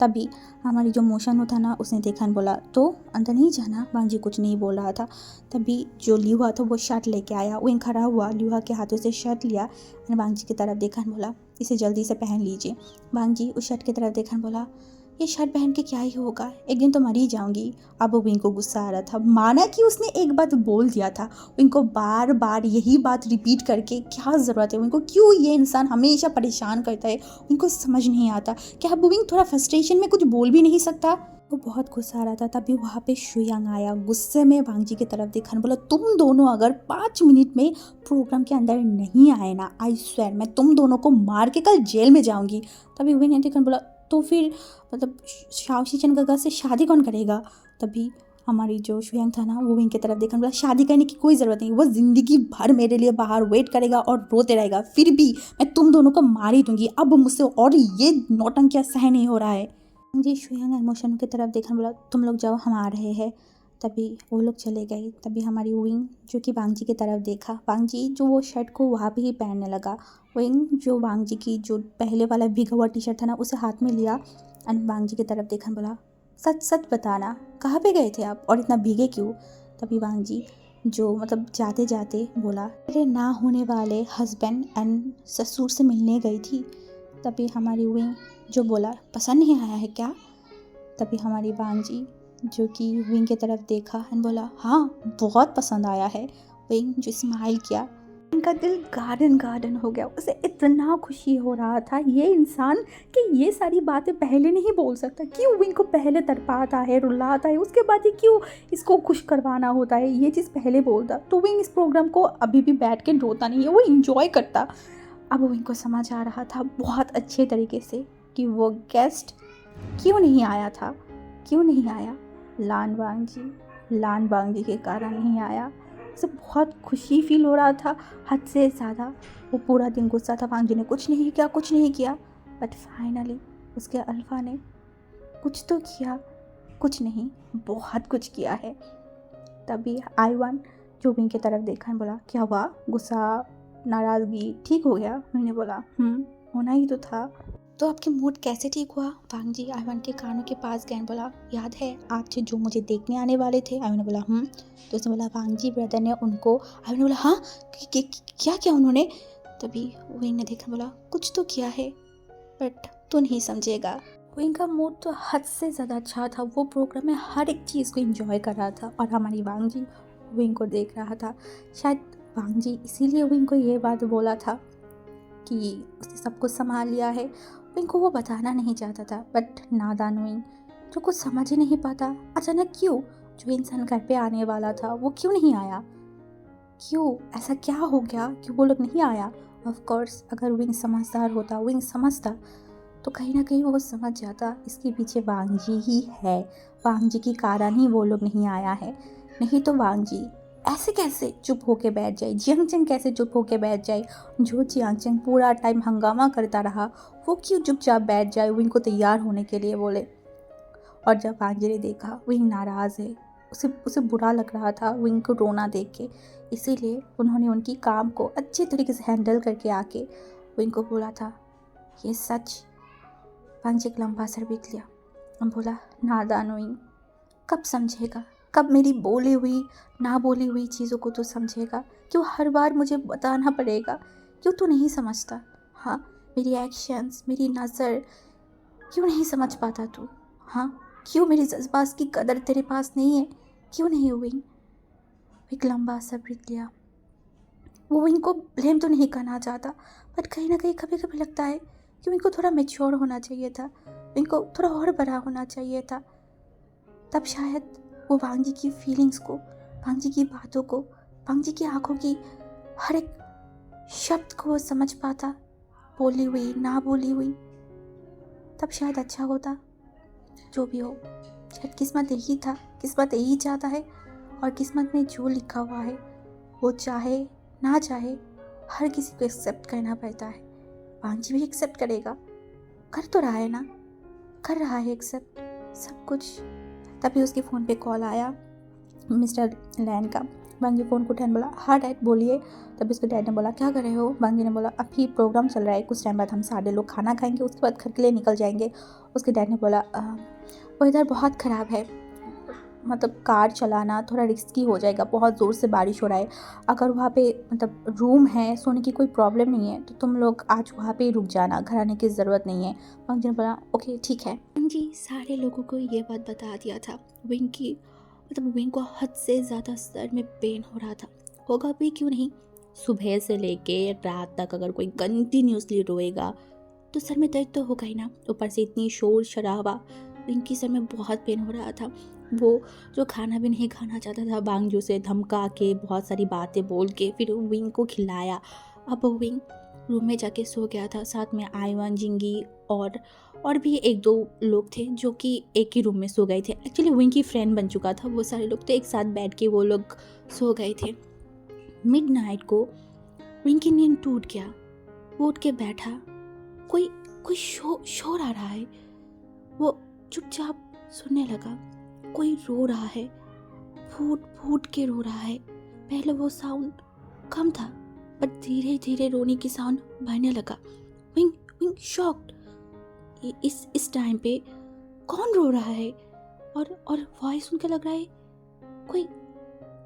तभी हमारी जो मोशनो था ना, उसने देखा और बोला तो अंदर नहीं जाना। वांग जी कुछ नहीं बोल रहा था। तभी जो लियुआ था वो शर्ट लेके आया। विंग खड़ा हुआ, लियुआ के हाथों से शर्ट लिया और वांग जी की तरफ देखा और बोला इसे जल्दी से पहन लीजिए। वांग जी उस शर्ट की तरफ देखा और बोला ये शर्ट पहन के क्या ही होगा, एक दिन तो मर ही जाऊंगी। अब विंग को गुस्सा आ रहा था। माना कि उसने एक बात बोल दिया था, विंग को बार बार यही बात रिपीट करके क्या ज़रूरत है, विंग को क्यों ये इंसान हमेशा परेशान करता है, उनको समझ नहीं आता। क्या अब विंग थोड़ा फ्रस्ट्रेशन में कुछ बोल भी नहीं सकता? वो बहुत गुस्सा आ रहा था। तभी वहाँ पे शुयांग आया, गुस्से में वांग जी की तरफ देखा और बोला तुम दोनों अगर 5 मिनट में प्रोग्राम के अंदर नहीं आए ना, आई स्वेयर मैं तुम दोनों को मार के कल जेल में जाऊंगी। तभी विंग ने देखा और बोला तो फिर मतलब शाओ शीचन गगा से शादी कौन करेगा? तभी हमारी जो शुयांग था ना, वो विंग की तरफ देखा और बोला शादी करने की कोई ज़रूरत नहीं, वो ज़िंदगी भर मेरे लिए बाहर वेट करेगा और रोते रहेगा, फिर भी मैं तुम दोनों को मार ही दूंगी। अब मुझसे और ये नौटंकियाँ सह नहीं हो रहा है। जी शुयांग इमोशन की तरफ देखा बोला तुम लोग जाओ, हम आ रहे हैं। तभी वो लोग चले गए। तभी हमारी विंग जो कि वांग जी की तरफ देखा, वांग जी जो वो शर्ट को वहाँ पे ही पहनने लगा। विंग जो वांग जी की जो पहले वाला भीगा हुआ टी शर्ट था ना, उसे हाथ में लिया एंड वांग जी की तरफ देखा बोला सच सच बताना कहाँ पे गए थे आप और इतना भीगे क्यों? तभी वांग जी जो मतलब जाते जाते बोला मेरे ना होने वाले हस्बैंड एंड ससुर से मिलने गई थी। तभी हमारी विंग जो बोला पसंद नहीं आया है क्या? तभी हमारी वांग जी जो कि विंग की तरफ देखा एंड बोला हाँ बहुत पसंद आया है। विंग जो स्माइल किया, इनका दिल गार्डन गार्डन हो गया। उसे इतना खुशी हो रहा था ये इंसान कि ये सारी बातें पहले नहीं बोल सकता। क्यों विंग को पहले तड़पाता है, रुलाता है, उसके बाद ही क्यों इसको खुश करवाना होता है, ये चीज़ पहले बोलता तो विंग इस प्रोग्राम को अभी भी बैठ के रोता नहीं है, वो इंजॉय करता। अब विंग को समझ आ रहा था बहुत अच्छे तरीके से कि वो गेस्ट क्यों नहीं आया था, क्यों नहीं आया। लान वांग जी के कारण नहीं आया। उसे बहुत खुशी फील हो रहा था, हद से ज़्यादा। वो पूरा दिन गुस्सा था, वांग जी ने कुछ नहीं किया। बट फाइनली उसके अल्फा ने कुछ तो किया, कुछ नहीं बहुत कुछ किया है। तभी आईवन जो विंग की तरफ देखा बोला क्या हुआ, गुस्सा नाराज़गी ठीक हो गया? मैंने बोला होना ही तो था। तो आपके मूड कैसे ठीक हुआ? वांग जी आईवन के कानों के पास गए, बोला याद है आज जो मुझे देखने आने वाले थे? आईवन ने बोला तो उसने बोला वांग जी ब्रदर ने उनको। आईवन ने बोला हाँ क्या क्या उन्होंने? तभी विंग ने देखा, बोला कुछ तो किया है बट तू नहीं समझेगा। विंग का मूड तो हद से ज़्यादा अच्छा था। वो प्रोग्राम में हर एक चीज़ को एंजॉय कर रहा था और हमारी वांग जी विंग को देख रहा था। शायद वांग जी इसीलिए विंग को ये बात बोला था कि उसने सब कुछ संभाल लिया है। विंग को वो बताना नहीं चाहता था, बट नादान विंग जो कुछ समझ ही नहीं पाता अचानक क्यों जो इंसान घर पे आने वाला था वो क्यों नहीं आया, क्यों ऐसा क्या हो गया कि वो लोग नहीं आया। ऑफ कोर्स अगर विंग समझदार होता, विंग समझता तो कहीं ना कहीं वो समझ जाता इसके पीछे वांग जी ही है, वांग जी के कारण ही वो लोग नहीं आया है। नहीं तो वांग जी ऐसे कैसे चुप होके बैठ जाए, जियांग चंग कैसे चुप होके बैठ जाए, जो जियांग चंग पूरा टाइम हंगामा करता रहा वो क्यों चुपचाप बैठ जाए विंग को तैयार होने के लिए बोले। और जब वांग जी ने देखा विंग नाराज़ है, उसे बुरा लग रहा था विंग को रोना देख के, इसीलिए उन्होंने उनकी काम को अच्छे तरीके से हैंडल करके आके विंग को बोला था ये सच। वांग जी एक लंबा सर बीत लिया और बोला नादान विंग, कब समझेगा, कब मेरी बोली हुई ना बोली हुई चीज़ों को तो समझेगा? क्यों हर बार मुझे बताना पड़ेगा? क्यों तू नहीं समझता? हाँ मेरी एक्शंस, मेरी नज़र क्यों नहीं समझ पाता तू? हाँ क्यों मेरी जज्बात की कदर तेरे पास नहीं है? क्यों नहीं हुई? एक लंबा सा ब्रीथ लिया। वो इनको ब्लेम तो नहीं करना चाहता, बट कहीं ना कहीं कभी कभी लगता है कि इनको थोड़ा मेच्योर होना चाहिए था, इनको थोड़ा और बड़ा होना चाहिए था। तब शायद वो वांग जी की फीलिंग्स को, वांग जी की बातों को, वांग जी की आंखों की हर एक शब्द को वो समझ पाता, बोली हुई ना बोली हुई। तब शायद अच्छा होता। जो भी हो, शायद किस्मत यही था, किस्मत यही चाहता है और किस्मत में जो लिखा हुआ है वो चाहे ना चाहे हर किसी को एक्सेप्ट करना पड़ता है। वांग जी भी एक्सेप्ट करेगा, कर तो रहा है ना। कर रहा है एक्सेप्ट सब कुछ। तभी उसके फ़ोन पे कॉल आया मिस्टर लैन का। बांगी फ़ोन को उठाने बोला, हाँ डैड बोलिए। तभी उसके डैड ने बोला, क्या कर रहे हो? बांगी ने बोला, अभी प्रोग्राम चल रहा है, कुछ टाइम बाद हम सारे लोग खाना खाएंगे, उसके बाद घर के लिए निकल जाएंगे। उसके डैड ने बोला, वो इधर बहुत ख़राब है, मतलब कार चलाना थोड़ा रिस्की हो जाएगा, बहुत ज़ोर से बारिश हो रहा है। अगर वहाँ पे मतलब रूम है, सोने की कोई प्रॉब्लम नहीं है, तो तुम लोग आज वहाँ पे ही रुक जाना, घर आने की ज़रूरत नहीं है। बांगी ने बोला, ओके ठीक है। जी सारे लोगों को ये बात बता दिया था। विंग की मतलब विंग को हद से ज़्यादा सर में पेन हो रहा था, होगा भी क्यों नहीं। सुबह से लेके रात तक अगर कोई कंटिन्यूसली रोएगा तो सर में दर्द तो होगा ही ना। ऊपर से इतनी शोर शराबा, विंग की सर में बहुत पेन हो रहा था। वो जो खाना भी नहीं खाना चाहता था, बांगजू से धमका के बहुत सारी बातें बोल के फिर विंग को खिलाया। अब विंग रूम में जाके सो गया था। साथ में आईवान, जिंगी और भी एक दो लोग थे जो कि एक ही रूम में सो गए थे। एक्चुअली विंग की फ्रेंड बन चुका था वो सारे लोग, तो एक साथ बैठ के वो लोग सो गए थे। मिडनाइट को विंग की नींद टूट गया। वो उठ के बैठा, कोई कोई शोर आ रहा है। वो चुपचाप सुनने लगा, कोई रो रहा है, फूट फूट के रो रहा है। पहले वो साउंड कम था पर धीरे धीरे रोने की साउंड बढ़ने लगा। विंग विंग शॉक्ड, इस टाइम पे कौन रो रहा है? और वॉइस सुन के लग रहा है कोई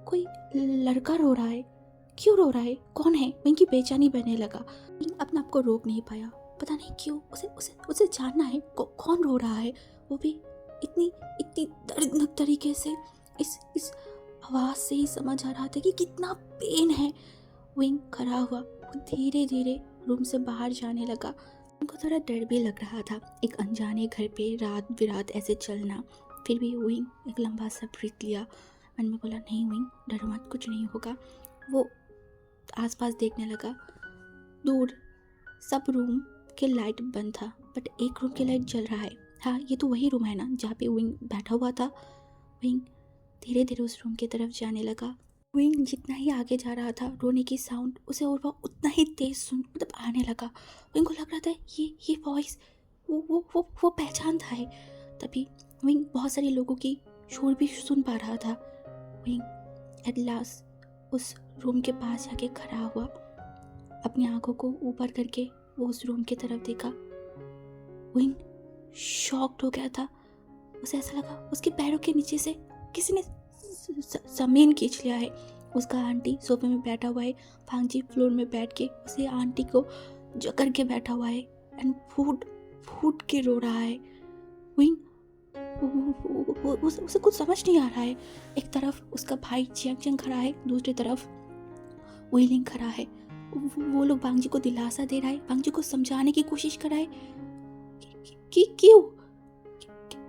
कोई लड़का रो रहा है। क्यों रो रहा है? कौन है? विंग की बेचैनी बढ़ने लगा। विंग अपने आप को रोक नहीं पाया, पता नहीं क्यों उसे उसे उसे जानना है कौन रो रहा है, वो भी इतनी इतनी दर्दनाक तरीके से। इस आवाज़ से ही समझ आ रहा था कि कितना पेन है। विंग खड़ा हुआ, धीरे धीरे रूम से बाहर जाने लगा। उनको थोड़ा डर भी लग रहा था, एक अनजाने घर पे रात बिरात ऐसे चलना। फिर भी विंग एक लंबा सा ब्रीथ लिया, मन में बोला, नहीं विंग डरो मत, कुछ नहीं होगा। वो आसपास देखने लगा। दूर सब रूम के लाइट बंद था, बट एक रूम की लाइट जल रहा है। हाँ, ये तो वही रूम है ना जहाँ पे विंग बैठा हुआ था। विंग धीरे धीरे उस रूम की तरफ जाने लगा। विंग जितना ही आगे जा रहा था, रोने की साउंड उसे और वो उतना ही तेज मतलब आने लगा। विंग को लग रहा था ये वॉइस वो पहचानता है। तभी विंग बहुत सारे लोगों की शोर भी सुन पा रहा था। विंग एट लास्ट उस रूम के पास जाके खड़ा हुआ, अपनी आंखों को ऊपर करके वो उस रूम की तरफ देखा। विंग शॉक्ड हो गया था। उसे ऐसा लगा उसके पैरों के नीचे से किसी ने जमीन खींच लिया है। उसका आंटी सोफे में बैठा हुआ है, फांगजी फ्लोर में बैठ के उसे आंटी को जकड़ के बैठा हुआ है एंड फूट फूट के रो रहा है। विंग उसे कुछ समझ नहीं आ रहा है। एक तरफ उसका भाई चियांग खड़ा है, दूसरी तरफ विलिंग खड़ा है। वो लोग बांगजी को दिलासा दे रहा है, बांगजी को समझाने की कोशिश कर रहा है कि क्यों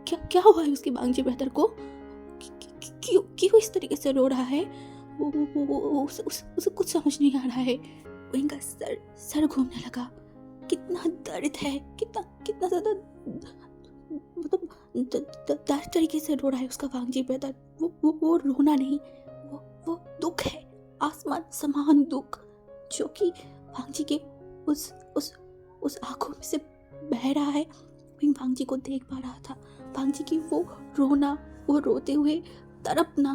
क्या हुआ है उसके बांगजी ब्रदर को, क्यों इस तरीके से रो रहा है। उसे कुछ समझ नहीं आ रहा है। विंग का सर घूमने लगा। कितना दर्द है, कितना ज़्यादा मतलब दर्द तरीके से रो रहा है उसका बांगजी ब्रदर। वो रोना नहीं, वो दुख है, आसमान समान दुख जो कि बांगजी के उस आंखों में से बह रहा है। विंग बांगजी को देख पा रहा था, बांगजी की वो रोना, वो रोते हुए तड़पना,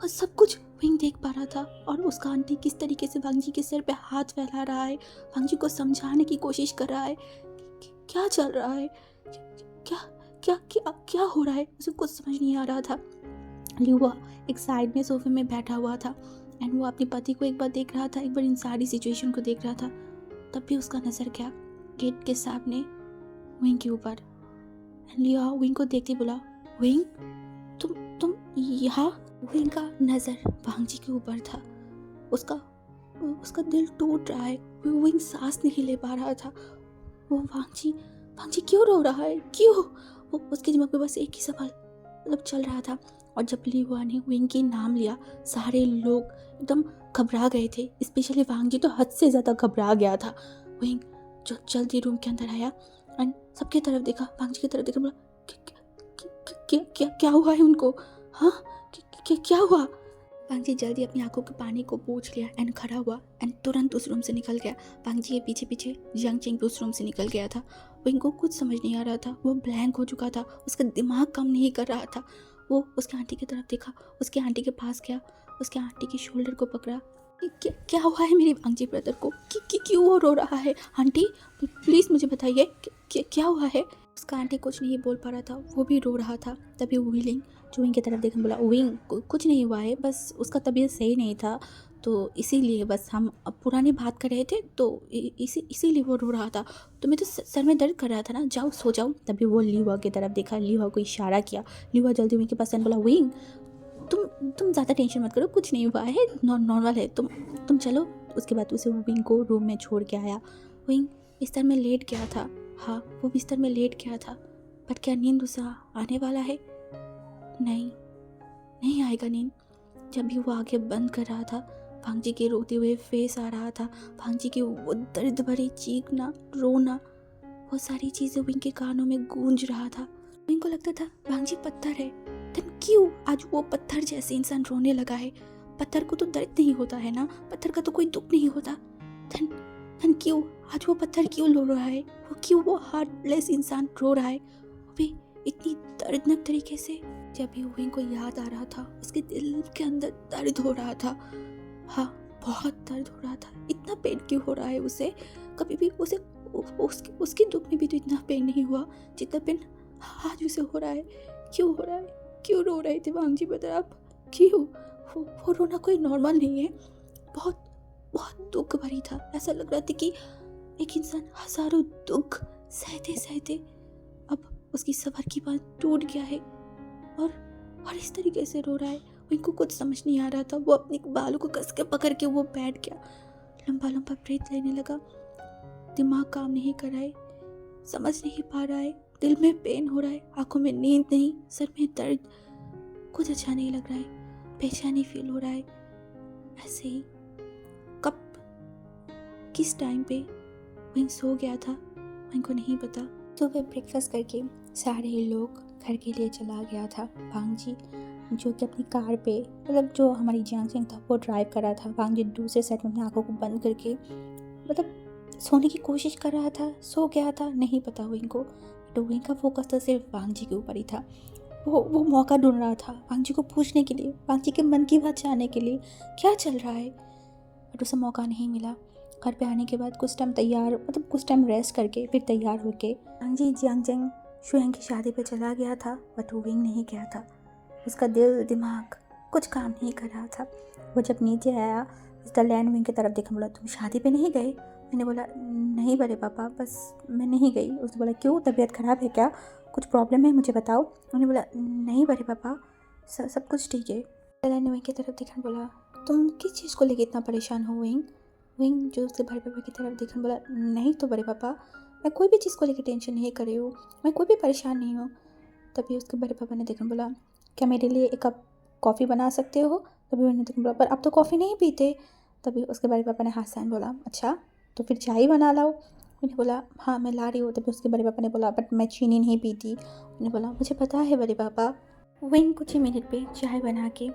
और सब कुछ विंग देख पा रहा था। और उसका आंटी किस तरीके से बांगजी के सिर पे हाथ फैला रहा है, बांगजी को समझाने की कोशिश कर रहा है क्या चल रहा है, क्या क्या क्या क्या हो रहा है, उसे कुछ समझ नहीं आ रहा था। लियुआ एक साइड में सोफे में बैठा हुआ था एंड वो अपने पति को एक बार देख रहा था, एक बार इन सारी सिचुएशन को देख रहा था। तब भी उसका नजर गया गेट के सामने विंग के ऊपर। लियुआ विंग को देखते बोला, विंग तुम यहाँ? विंग का नजर बांगजी के ऊपर था। उसका दिल टूट रहा है। विंग सांस नहीं ले पा रहा था। वो बांगजी क्यों रो रहा है, क्यों? वो उसके दिमाग में बस एक ही सवाल मतलब चल रहा था। और जब लियुआ ने विंग के नाम लिया, सारे लोग एकदम घबरा गए थे, स्पेशली बांगजी तो हद से ज़्यादा घबरा गया था। विंग जो जल्दी रूम के अंदर आया एंड सबकी तरफ देखा, बांगजी की तरफ देखा, बोला क्या हुआ है उनको? हाँ, क्या हुआ? बांगजी जल्दी अपनी आंखों के पानी को पोंछ लिया एंड खड़ा हुआ एंड तुरंत उस रूम से निकल गया। बांगजी के पीछे पीछे जियांग चेंग भी उस रूम से निकल गया था। विंग को कुछ समझ नहीं आ रहा था, वो ब्लैंक हो चुका था, उसका दिमाग काम नहीं कर रहा था। वो उसके आंटी की तरफ देखा, उसके आंटी के पास गया, उसके आंटी की शोल्डर को पकड़ा। क्या हुआ है मेरे वांगजी ब्रदर को? क्यों वो रो रहा है? आंटी प्लीज़ मुझे बताइए क्या हुआ है? उसका आंटी कुछ नहीं बोल पा रहा था, वो भी रो रहा था। तभी विंग जो विंग की तरफ देखने बोला, विंग कुछ नहीं हुआ है, बस उसका तबीयत सही नहीं था, तो इसीलिए बस हम अब पुरानी बात कर रहे थे, तो इसीलिए वो रो रहा था। तो मैं तो सर में दर्द कर रहा था ना, जाओ सो जाओ। तभी वो लीवा की तरफ देखा, लीवा को इशारा किया। लीवा जल्दी विंग के पास बोला, विंग तुम ज़्यादा टेंशन मत करो, कुछ नहीं हुआ है, नॉर्मल है, तुम चलो। उसके बाद उसे विंग को रूम में छोड़ के आया। विंग बिस्तर में लेट गया था। हाँ, वो बिस्तर में लेट गया था, पर क्या नींद उसे आने वाला है? नहीं आएगा नींद। जब भी वो आंखें बंद कर रहा था, भांजी के रोते हुए फेस आ रहा था, भांजी की वो दर्द भरी चीखना, रोना, वो सारी चीज़ें विंग के कानों में गूंज रहा था। विंग को लगता था भांजी पत्थर है, धन क्यों आज वो पत्थर जैसे इंसान रोने लगा है? पत्थर को तो दर्द नहीं होता है ना, पत्थर का तो कोई दुख नहीं होता। धन धन क्यों आज वो पत्थर क्यों रो रहा है? वो हार्टलेस इंसान रो रहा है, वो भी इतनी दर्दनाक तरीके से। जब भी विंग को याद आ रहा था, उसके दिल के अंदर दर्द हो रहा था। हाँ, बहुत दर्द हो रहा था। इतना पेन क्यों हो रहा है उसे? कभी भी उसे उसके दुख में भी तो इतना पेन नहीं हुआ जितना पेन आज उसे हो रहा है। क्यों हो रहा है? क्यों रो रहे थे वांगजी ब्रदर आप? क्यों? वो रोना कोई नॉर्मल नहीं है, बहुत बहुत दुख भरी था। ऐसा लग रहा था कि एक इंसान हजारों दुख सहते सहते अब उसकी सबर की बात टूट गया है और इस तरीके से रो रहा है। उनको कुछ समझ नहीं आ रहा था। वो अपने बालों को कस के पकड़ के वो बैठ गया, लंबा लंबा ब्रेथ लेने लगा। दिमाग काम नहीं कर रहा है, समझ नहीं पा रहा है, दिल में पेन हो रहा है, आंखों में नींद नहीं, सर में दर्द, कुछ अच्छा नहीं लग रहा है, बेचैनी फील हो रहा है। ऐसे ही कब किस टाइम पे विंग सो गया था उनको नहीं पता। तो वे ब्रेकफास्ट करके सारे लोग घर के लिए चला गया था। भांगजी जो कि अपनी कार पे, मतलब जो हमारी जियांग था वो ड्राइव कर रहा था। भांगजी दूसरे साइड में अपनी आंखों को बंद करके मतलब सोने की कोशिश कर रहा था, सो गया था, नहीं पता विंग को। तो विंग का फोकस तो सिर्फ भांगजी के ऊपर ही था। वो मौका ढूंढ रहा था भांगजी को पूछने के लिए, भांगजी के मन की बात जानने के लिए क्या चल रहा है, बट उसे मौका नहीं मिला। घर पे आने के बाद कुछ टाइम रेस्ट करके फिर तैयार होके भांगजी जियांग शुएंग की शादी पे चला गया था, बट वो विंग नहीं गया था। उसका दिल दिमाग कुछ काम नहीं कर रहा था। वो जब नीचे आया, मिस्टर लैन विंग की तरफ देखा, बोला तुम शादी पे नहीं गए? मैंने बोला नहीं बड़े पापा, बस मैं नहीं गई। उसने बोला क्यों, तबीयत ख़राब है क्या, कुछ प्रॉब्लम है, मुझे बताओ। मैंने बोला नहीं बड़े पापा, सब कुछ ठीक है। लैन विंग की तरफ देखा, बोला तुम किस चीज़ को लेकर इतना परेशान हो विंग? विंग जो उसके बड़े पापा की तरफ देखा, बोला नहीं तो बड़े पापा, मैं कोई भी चीज़ को लेकर टेंशन नहीं कर रही हूँ, मैं कोई भी परेशान नहीं हूँ। तभी उसके बड़े पापा ने देखा, बोला क्या मेरे लिए एक कप कॉफ़ी बना सकते हो? तभी मैंने देखा, बोला पर अब तो कॉफ़ी नहीं पीते। तभी उसके बड़े पापा ने हाथ से बोला अच्छा तो फिर चाय बना लाओ। मैंने बोला हाँ मैं ला रही हूँ। तभी उसके बड़े पापा ने बोला बट मैं चीनी नहीं पीती। मैंने बोला मुझे पता है बड़े पापा। विंग कुछ ही मिनट पे चाय बना के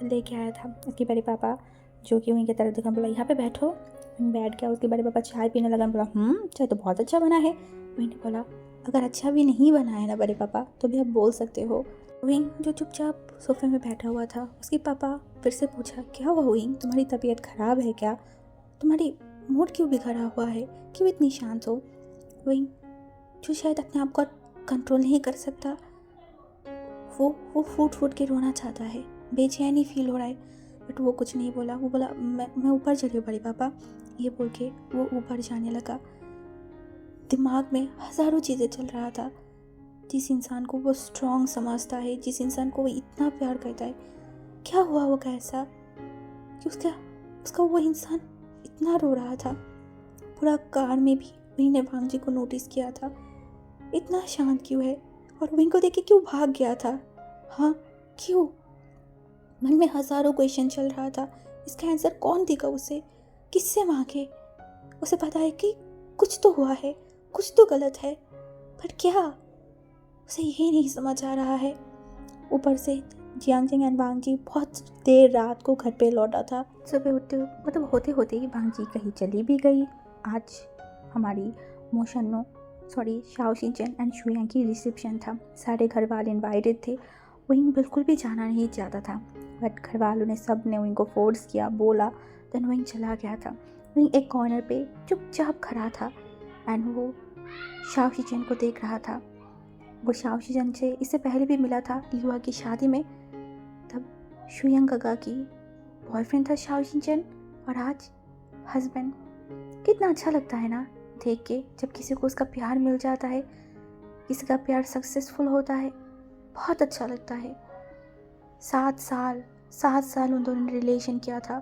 लेके आया था। उसके बड़े पापा जो कि विंग की तरफ देखा, बोला यहाँ पे बैठो। विंग बैठ गया। उसके बड़े पापा चाय पीने लगा। बोला चाय तो बहुत अच्छा बना है। विंग ने बोला अगर अच्छा भी नहीं बना है ना बड़े पापा तो भी आप बोल सकते हो। विंग जो चुपचाप सोफे में बैठा हुआ था, उसके पापा फिर से पूछा क्या हुआ विंग, तुम्हारी तबीयत ख़राब है क्या, तुम्हारी मूड क्यों बिगड़ा हुआ है, क्यों इतनी शांत हो? विंग जो शायद अपने आप को कंट्रोल नहीं कर सकता, वो फूट के रोना चाहता है, बेचैनी फील हो रहा है, बट वो कुछ नहीं बोला। वो बोला मैं ऊपर चली हूँ बड़े पापा। ये बोल के वो ऊपर जाने लगा। दिमाग में हज़ारों चीज़ें चल रहा था। जिस इंसान को वो स्ट्रॉन्ग समझता है, जिस इंसान को वो इतना प्यार करता है, क्या हुआ होगा ऐसा कि उसका वो इंसान इतना रो रहा था। पूरा कार में भी विंग ने भांगजी को नोटिस किया था, इतना शांत क्यों है, और विंग को देख के क्यों भाग गया था? हाँ क्यों? मन में हज़ारों क्वेश्चन चल रहा था। इसका आंसर कौन देगा उसे, किससे मांगे? उसे पता है कि कुछ तो हुआ है, कुछ तो गलत है, पर क्या, उसे यही नहीं समझ आ रहा है। ऊपर से जियांग एंड भांगजी बहुत देर रात को घर पे लौटा था। सुबह उठते होते ही भांगजी कहीं चली भी गई। आज हमारी मोशनो सॉरी शाओ शिनचैन एंड शुयांग की रिसेप्शन था। सारे घर वाले इन्वाइटेड थे। विंग बिल्कुल भी जाना नहीं चाहता था, बट घर वालों ने सब ने विंग को फोर्स किया, बोला। देन विंग चला गया था। विंग एक कॉर्नर पे चुपचाप खड़ा था एंड वो शाओ शिनचैन को देख रहा था। वो शाओ शिनचैन से इससे पहले भी मिला था लियुआ की शादी में, तब शुयांग काका की बॉयफ्रेंड था शाओ शिनचैन और आज हस्बैंड। कितना अच्छा लगता है ना देख के, जब किसी को उसका प्यार मिल जाता है, किसी का प्यार सक्सेसफुल होता है, बहुत अच्छा लगता है। 7 साल उन दोनों ने रिलेशन किया था।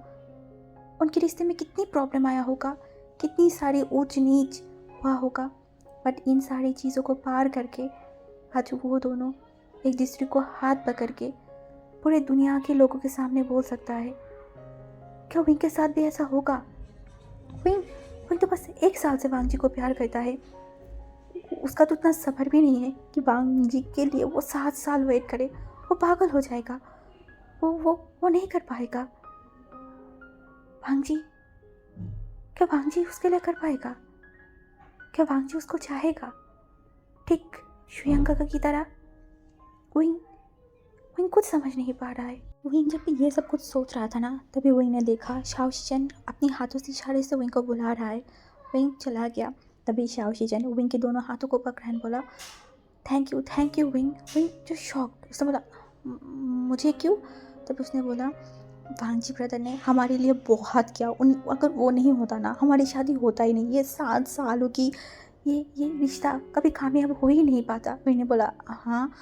उनके रिश्ते में कितनी प्रॉब्लम आया होगा, कितनी सारी ऊंच नीच हुआ होगा, बट इन सारी चीज़ों को पार करके आज वो दोनों एक दूसरे को हाथ पकड़ के पूरे दुनिया के लोगों के सामने बोल सकता है। क्या विंग के साथ भी ऐसा होगा? विंग विंग तो बस 1 साल से वांग जी को प्यार करता है। उसका तो उतना सब्र भी नहीं है कि वांग जी के लिए वो 7 साल वेट करे। वो पागल हो जाएगा। वो नहीं कर पाएगा। वांग जी, क्या वांग जी उसके लिए कर पाएगा? क्या वांग जी उसको चाहेगा ठीक शुयांग काका की तरह? विंग विंग कुछ समझ नहीं पा रहा है। विंग जब ये सब कुछ सोच रहा था ना, तभी विंग ने देखा शाओ शिनचैन अपने हाथों से इशारे से विंग को बुला रहा है। विंग चला गया। तभी शाओ शिनचैन विंग के दोनों हाथों को पकड़ा बोला, थैंक यू विंग। विंग जो शॉक्ड, उसने बोला मुझे क्यों? तभी उसने बोला वांग जी ब्रदर ने हमारे लिए बहुत किया, अगर वो नहीं होता ना हमारी शादी होता ही नहीं। ये 7 सालों की ये रिश्ता कभी कामयाब हो ही नहीं पाता। मैंने बोला हाँ,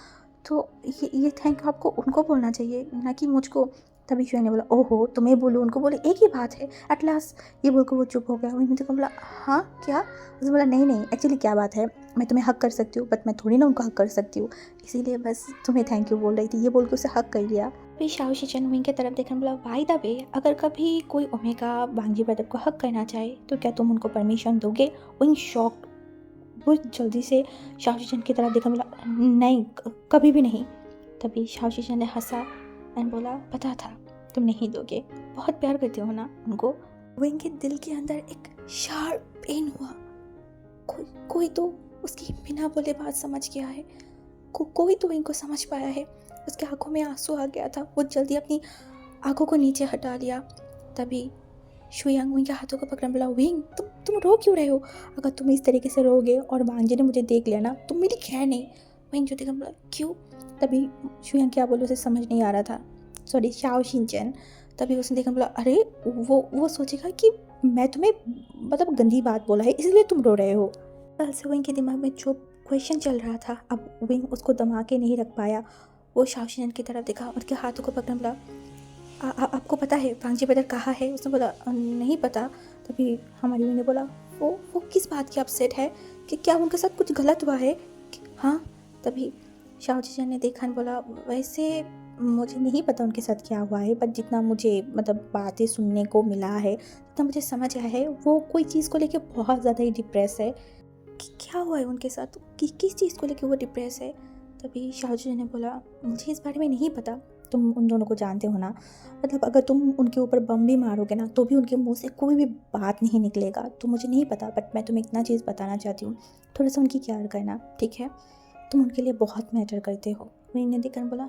तो ये थैंक यू आपको उनको बोलना चाहिए, ना कि मुझको। तभी शुआ ने बोला ओहो, तो मैं बोलूँ उनको? बोले एक ही बात है। एट लास्ट ये बोलकर वो चुप हो गया। वहीं मुझे बोला हाँ क्या? उसने बोला नहीं एक्चुअली क्या बात है, मैं तुम्हें हक कर सकती हूँ, बट मैं थोड़ी ना उनको हक कर सकती हूँ, इसीलिए बस तुम्हें थैंक यू बोल रही थी। ये बोल के उसे हक कर लिया। फिर शाओ शिनचैन विंग की तरफ देखने बोला भाई द वे, अगर कभी कोई ओमेगा वांग जी ब्रदर को हक करना चाहे तो क्या तुम उनको परमिशन दोगे? विंग शॉक्ड, वो जल्दी से शाओ शिनचैन की तरफ देखा, बोला नहीं कभी भी नहीं। तभी शाओ शिनचैन ने हंसा एंड बोला पता था तुम नहीं दोगे, बहुत प्यार करते हो ना उनको। विंग के दिल के अंदर एक शार्प पेन हुआ। कोई तो उसकी बिना बोले बात समझ गया है। कोई तो विंग को समझ पाया है। उसके आंखों में आंसू आ गया था। वो जल्दी अपनी आंखों को नीचे हटा लिया। तभी शुयांग विंग के हाथों को पकड़ बोला विंग तुम रो क्यों रहे हो? अगर तुम इस तरीके से रोगे और वांग जी ने मुझे देख लिया ना, तुम मेरी खैर नहीं। विंग जो देखा बोला क्यों? तभी शुयांग क्या बोले उसे समझ नहीं आ रहा था। Sorry Shao Shinchan. तभी उसने देखा बोला अरे वो सोचेगा कि मैं तुम्हें मतलब गंदी बात बोला है इसलिए तुम रो रहे हो। कल से विंग के दिमाग में जो क्वेश्चन चल रहा था, अब विंग उसको दबा के नहीं रख पाया। वो शाओ शिनचैन की तरफ देखा, उनके हाथों को पकड़ बोला आपको पता है वांग जी ब्रदर कहाँ है? उसने बोला नहीं पता। तभी हमारी विंग ने बोला वो किस बात की अपसेट है कि क्या उनके साथ कुछ गलत हुआ है? हाँ। तभी शाओ शिनचैन ने देखा और बोला वैसे मुझे नहीं पता उनके साथ क्या हुआ है, बट जितना मुझे मतलब बातें सुनने को मिला है, जितना मुझे समझ आया है, वो कोई चीज़ को लेके बहुत ज़्यादा ही डिप्रेस है। क्या हुआ है उनके साथ? किस चीज़ को लेके वो डिप्रेस है? तभी शाओ शिनचैन ने बोला मुझे इस बारे में नहीं पता, तुम उन दोनों को जानते हो ना, मतलब अगर तुम उनके ऊपर बम भी मारोगे ना तो भी उनके मुंह से कोई भी बात नहीं निकलेगा। तो मुझे नहीं पता, बट मैं तुम्हें इतना चीज़ बताना चाहती हूँ, थोड़ा सा उनकी केयर करना, ठीक है? तुम उनके लिए बहुत मैटर करते हो। मैंने देखकर बोला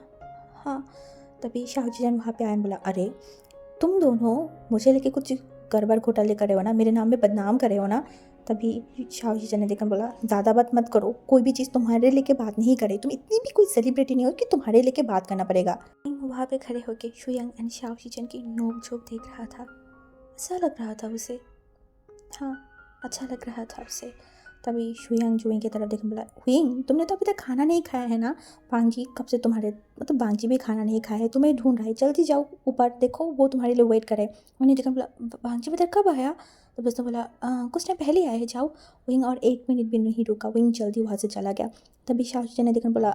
हाँ। तभी शाओ शिनचैन वहाँ पे आया बोला अरे तुम दोनों मुझे लेके कुछ गड़बड़ घोटाले करे हो ना, मेरे नाम में बदनाम करे हो ना। तभी शाओ शिनचैन ने देखकर बोला ज़्यादा बात मत करो, कोई भी चीज़ तुम्हारे लेके बात नहीं करे, तुम इतनी भी कोई सेलिब्रिटी नहीं हो कि तुम्हारे लेके बात करना पड़ेगा। वहाँ पे खड़े होके शुयांग एंड शाओ शिनचैन की नोक झोंक देख रहा था। अच्छा लग रहा था उसे, हाँ अच्छा लग रहा था उसे। तभी शुयांग जुइंग की तरफ देखने बोला हुइंग तुमने तो अभी तक खाना नहीं खाया है ना? वांग जी कब से तुम्हारे मतलब वांग जी भी खाना नहीं खाया है, तुम्हें ढूंढ रहा है, जल्दी जाओ ऊपर देखो वो तुम्हारे लिए वेट करे। उन्हें देखकर बोला वांग जी बता कब आया? तो उसने बोला कुछ टाइम पहले आए जाओ। विंग और 1 मिनट भी नहीं रुका, विंग जल्दी वहाँ से चला गया। तभी शाओ शिनचैन ने देखकर बोला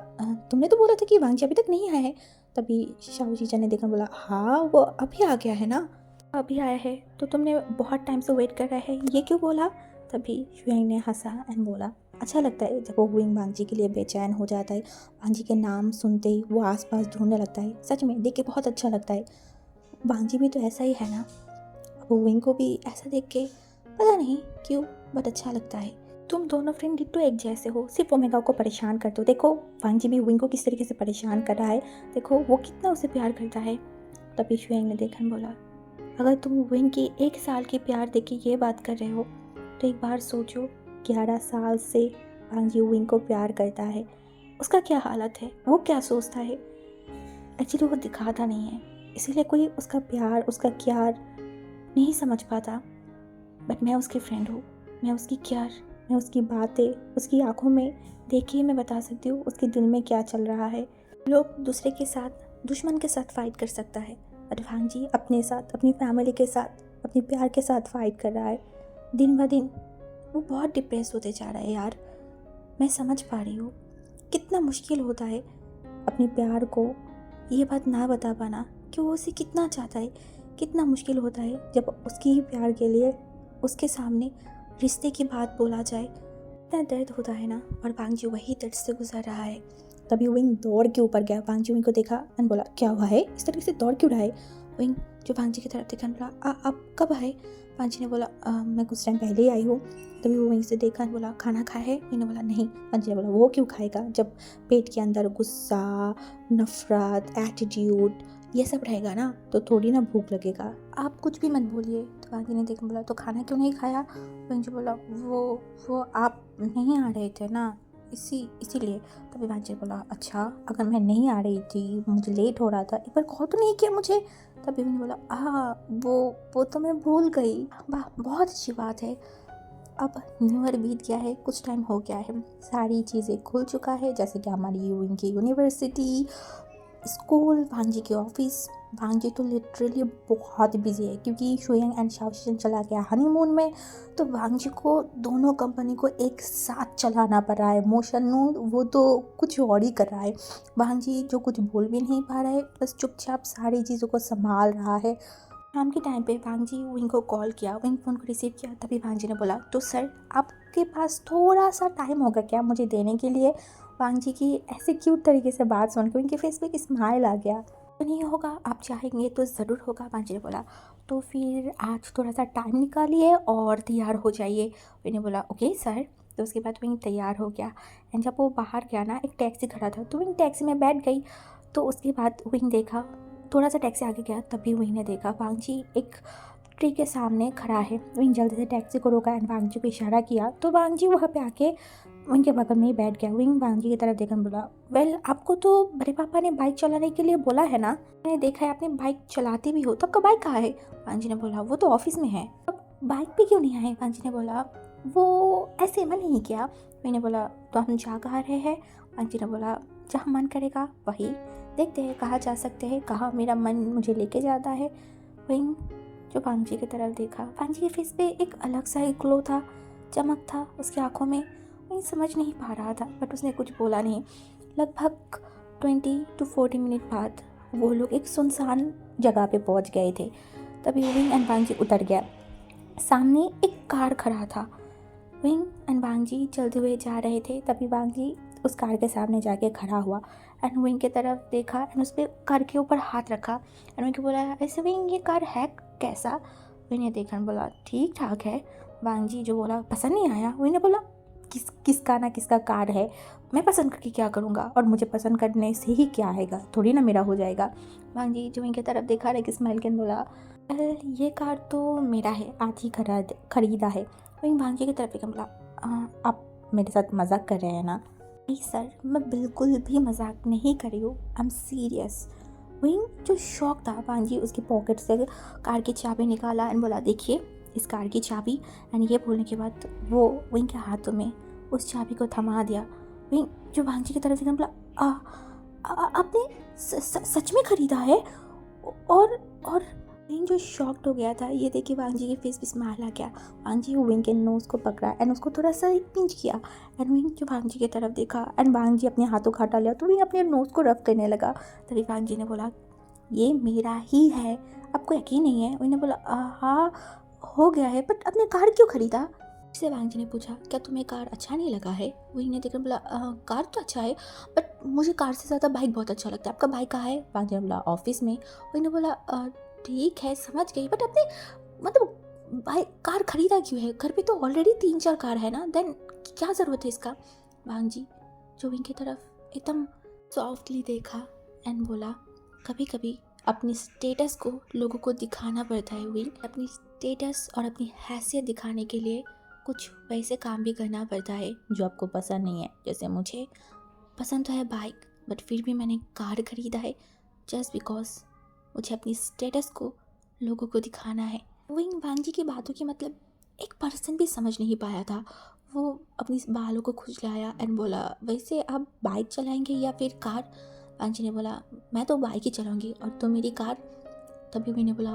तुमने तो बोला था कि वांग जी अभी तक नहीं आया है। तभी शाओ शिनचैन ने देखकर बोला हाँ वो अभी आ गया है ना, अभी आया है, तो तुमने बहुत टाइम से वेट कर रहा है ये क्यों बोला? तभी शुयांग ने हंसा एंड बोला अच्छा लगता है जब वो विंग वांग जी के लिए बेचैन हो जाता है, वांग जी के नाम सुनते ही वो आसपास ढूंढने लगता है। सच में देख के बहुत अच्छा लगता है। वांग जी भी तो ऐसा ही है ना, वो विंग को भी ऐसा देख के पता नहीं क्यों बट अच्छा लगता है। तुम दोनों फ्रेंड डिट्टो एक जैसे हो, सिर्फ ओमेगा को परेशान करते हो। देखो वांग जी भी विंग को किस तरीके से परेशान कर रहा है, देखो वो कितना उसे प्यार करता है। तभी शुएंग ने देखा और बोला, अगर तुम विंग की 1 साल की प्यार देख के ये बात कर रहे हो तो एक बार सोचो, 11 साल से वांग जी विंग को प्यार करता है, उसका क्या हालत है, वो क्या सोचता है। एक्चुअली वो दिखाता नहीं है, इसीलिए कोई उसका प्यार, उसका क्यार नहीं समझ पाता। बट मैं उसकी फ्रेंड हूँ, मैं उसकी केयर, मैं उसकी बातें उसकी आंखों में देख के मैं बता सकती हूँ उसके दिल में क्या चल रहा है। लोग दूसरे के साथ, दुश्मन के साथ फाइट कर सकता है, बट वांग जी अपने साथ, अपनी फैमिली के साथ, अपने प्यार के साथ फाइट कर रहा है। दिन ब दिन वो बहुत डिप्रेस होते जा रहा है यार। मैं समझ पा रही हूँ कितना मुश्किल होता है अपने प्यार को ये बात ना बता पाना कि वो उसे कितना चाहता है। कितना मुश्किल होता है जब उसकी ही प्यार के लिए उसके सामने रिश्ते की बात बोला जाए, इतना दर्द होता है ना। और वांग जी वही दर्द से गुजर रहा है। तभी विंग दौड़ के ऊपर गया, वांग जी विंग को देखा और बोला, क्या हुआ है, इस तरीके से दौड़ क्यों रहा है। विंग जो वांग जी की तरफ देखा बोला, आप कब आए। वांग जी ने बोला, मैं कुछ टाइम पहले ही आई हूँ। तभी वो विंग से देखा और बोला, खाना खाया है। विंग ने बोला, नहीं। वांग जी ने बोला, वो क्यों खाएगा जब पेट के अंदर गुस्सा, नफरत, एटीट्यूड ये सब रहेगा ना तो थोड़ी ना भूख लगेगा, आप कुछ भी मत बोलिए। तो वांग जी ने देखा बोला, तो खाना क्यों नहीं खाया। विंग जी बोला, वो आप नहीं आ रहे थे ना, इसीलिए। तभी वांग जी ने बोला, अच्छा अगर मैं नहीं आ रही थी, मुझे लेट हो रहा था, एक बार कॉल तो नहीं किया मुझे। तभी विंग ने बोला, वो तो मैं भूल गई। वाह, बहुत अच्छी बात है। अब न्यू ईयर बीत गया है, कुछ टाइम हो गया है, सारी चीज़ें खुल चुका है, जैसे कि हमारी विंग की यूनिवर्सिटी, स्कूल, वांग जी के ऑफिस। वांग जी तो लिटरली बहुत बिजी है क्योंकि शुएंग एंड शाओशिन चला गया हनीमून में, तो वांग जी को दोनों कंपनी को एक साथ चलाना पड़ रहा है। मोशन वो तो कुछ और ही कर रहा है, वांग जी जो कुछ बोल भी नहीं पा रहा है, बस चुपचाप सारी चीज़ों को संभाल रहा है। शाम के टाइम पे वांग जी विंग को कॉल किया, विंग फ़ोन को रिसीव किया। तभी वांग जी ने बोला, तो सर आपके पास थोड़ा सा टाइम होगा क्या मुझे देने के लिए। वांग जी की ऐसे क्यूट तरीके से बात सुन के उनके फेस पे एक स्माइल आ गया। तो नहीं होगा, आप चाहेंगे तो ज़रूर होगा। वांग जी ने बोला, तो फिर आज थोड़ा सा टाइम निकालिए और तैयार हो जाइए। विंग ने बोला, ओके सर। तो उसके बाद विंग तैयार हो गया एंड जब वो बाहर गया ना, एक टैक्सी खड़ा था तो विंग टैक्सी में बैठ गई। तो उसके बाद विंग देखा, थोड़ा सा टैक्सी आगे गया, तभी विंग ने देखा वांग जी एक ट्री के सामने खड़ा है। विंग जल्दी से टैक्सी को रोका एंड वांग जी को इशारा किया, तो वांग जी वहाँ पे आके विंग के बगल में ही बैठ गया। विंग वांग जी की तरफ देखकर बोला, वेल आपको तो बड़े पापा ने बाइक चलाने के लिए बोला है ना, मैंने देखा है आपने बाइक चलाती भी हो, तो आपका बाइक कहाँ है। वांग जी ने बोला, वो तो ऑफिस में है। अब बाइक पे क्यों नहीं आए। वांग जी ने बोला, वो ऐसे मन नहीं किया। विंग ने बोला, तो हम जा कहाँ रहे हैं। वांग जी ने बोला, जहाँ मन करेगा वही देखते हैं, कहाँ जा सकते हैं, कहाँ मेरा मन मुझे लेके जाता है। विंग जो वांग जी की तरफ देखा, वांग जी के फेस पे एक अलग सा एक ग्लो था, चमक था उसकी आंखों में। विंग समझ नहीं पा रहा था बट उसने कुछ बोला नहीं। लगभग 20 to 40 मिनट बाद वो लोग एक सुनसान जगह पे पहुंच गए थे। तभी विंग एंड वांग जी उतर गया, सामने एक कार खड़ा था। विंग एंड वांग जी चलते हुए जा रहे थे, तभी वांग जी उस कार के सामने जाके खड़ा हुआ एंड विंग की तरफ देखा एंड उस पर कार के ऊपर हाथ रखा एंड विंग को बोला, ऐसे विंग ये कार है कैसा। विंग ने देखा बोला, ठीक ठाक है। वांग जी जो बोला, पसंद नहीं आया। विंग ने बोला, किसका ना किसका कार है, मैं पसंद करके क्या करूँगा, और मुझे पसंद करने से ही क्या आएगा, थोड़ी ना मेरा हो जाएगा। वांग जी जो विंग की तरफ देखा रहे स्माइल के बोला, ये कार तो मेरा है, आज ही खरीदा है। विंग वांग जी की तरफ देखा बोला, आप मेरे साथ मजाक कर रहे हैं ना। नहीं सर, मैं बिल्कुल भी मजाक नहीं कर रही हूँ, आई एम सीरियस। विंग जो शौक था, वांग जी उसकी पॉकेट से कार की चाबी निकाला एंड बोला, देखिए इस कार की चाबी। एंड ये बोलने के बाद वो विंग के हाथों में उस चाबी को थमा दिया। विंग जो वांग जी की तरफ देखा बोला, आपने सच में खरीदा है। और विंग जो शॉक्ड हो गया था ये देख के वांग जी के फेस पे स्माइल आ गया। वांग जी विंग के नोज़ को पकड़ा एंड उसको थोड़ा सा पिंच किया एंड विंग जो वांग जी की तरफ देखा एंड वांग जी अपने हाथों को हटा लिया तो विंग अपने नोज़ को रफ करने लगा। तभी वांग जी ने बोला, ये मेरा ही है, आपको यकीन नहीं है। विंग ने बोला, हाँ हो गया है, बट आपने कार क्यों खरीदा। से वांग जी ने पूछा, क्या तुम्हें कार अच्छा नहीं लगा है। विंग ने देखकर बोला, कार तो अच्छा है बट मुझे कार से ज़्यादा बाइक बहुत अच्छा लगता है, आपका बाइक कहाँ है। वांग जी ने बोला, ऑफिस में। विंग ने बोला, ठीक है समझ गई, बट आपने मतलब बाइक कार खरीदा क्यों है, घर पे तो ऑलरेडी 3-4 कार है ना, देन क्या ज़रूरत है इसका? वांग जी जो विंग की तरफ एकदम सॉफ्टली देखा एंड बोला, कभी कभी अपनी स्टेटस को लोगों को दिखाना पड़ता है विंग। अपनी स्टेटस और अपनी हैसियत दिखाने के लिए कुछ वैसे काम भी करना पड़ता है जो आपको पसंद नहीं है। जैसे मुझे पसंद तो है बाइक, बट फिर भी मैंने कार खरीदा है जस्ट बिकॉज मुझे अपनी स्टेटस को लोगों को दिखाना है। विंग वांग जी की बातों की मतलब एक पर्सन भी समझ नहीं पाया था। वो अपनी बालों को खुजलाया एंड बोला, वैसे आप बाइक चलाएंगे या फिर कार? वांग जी ने बोला, मैं तो बाइक ही चलाऊंगी और तो मेरी कार। तभी मैंने बोला,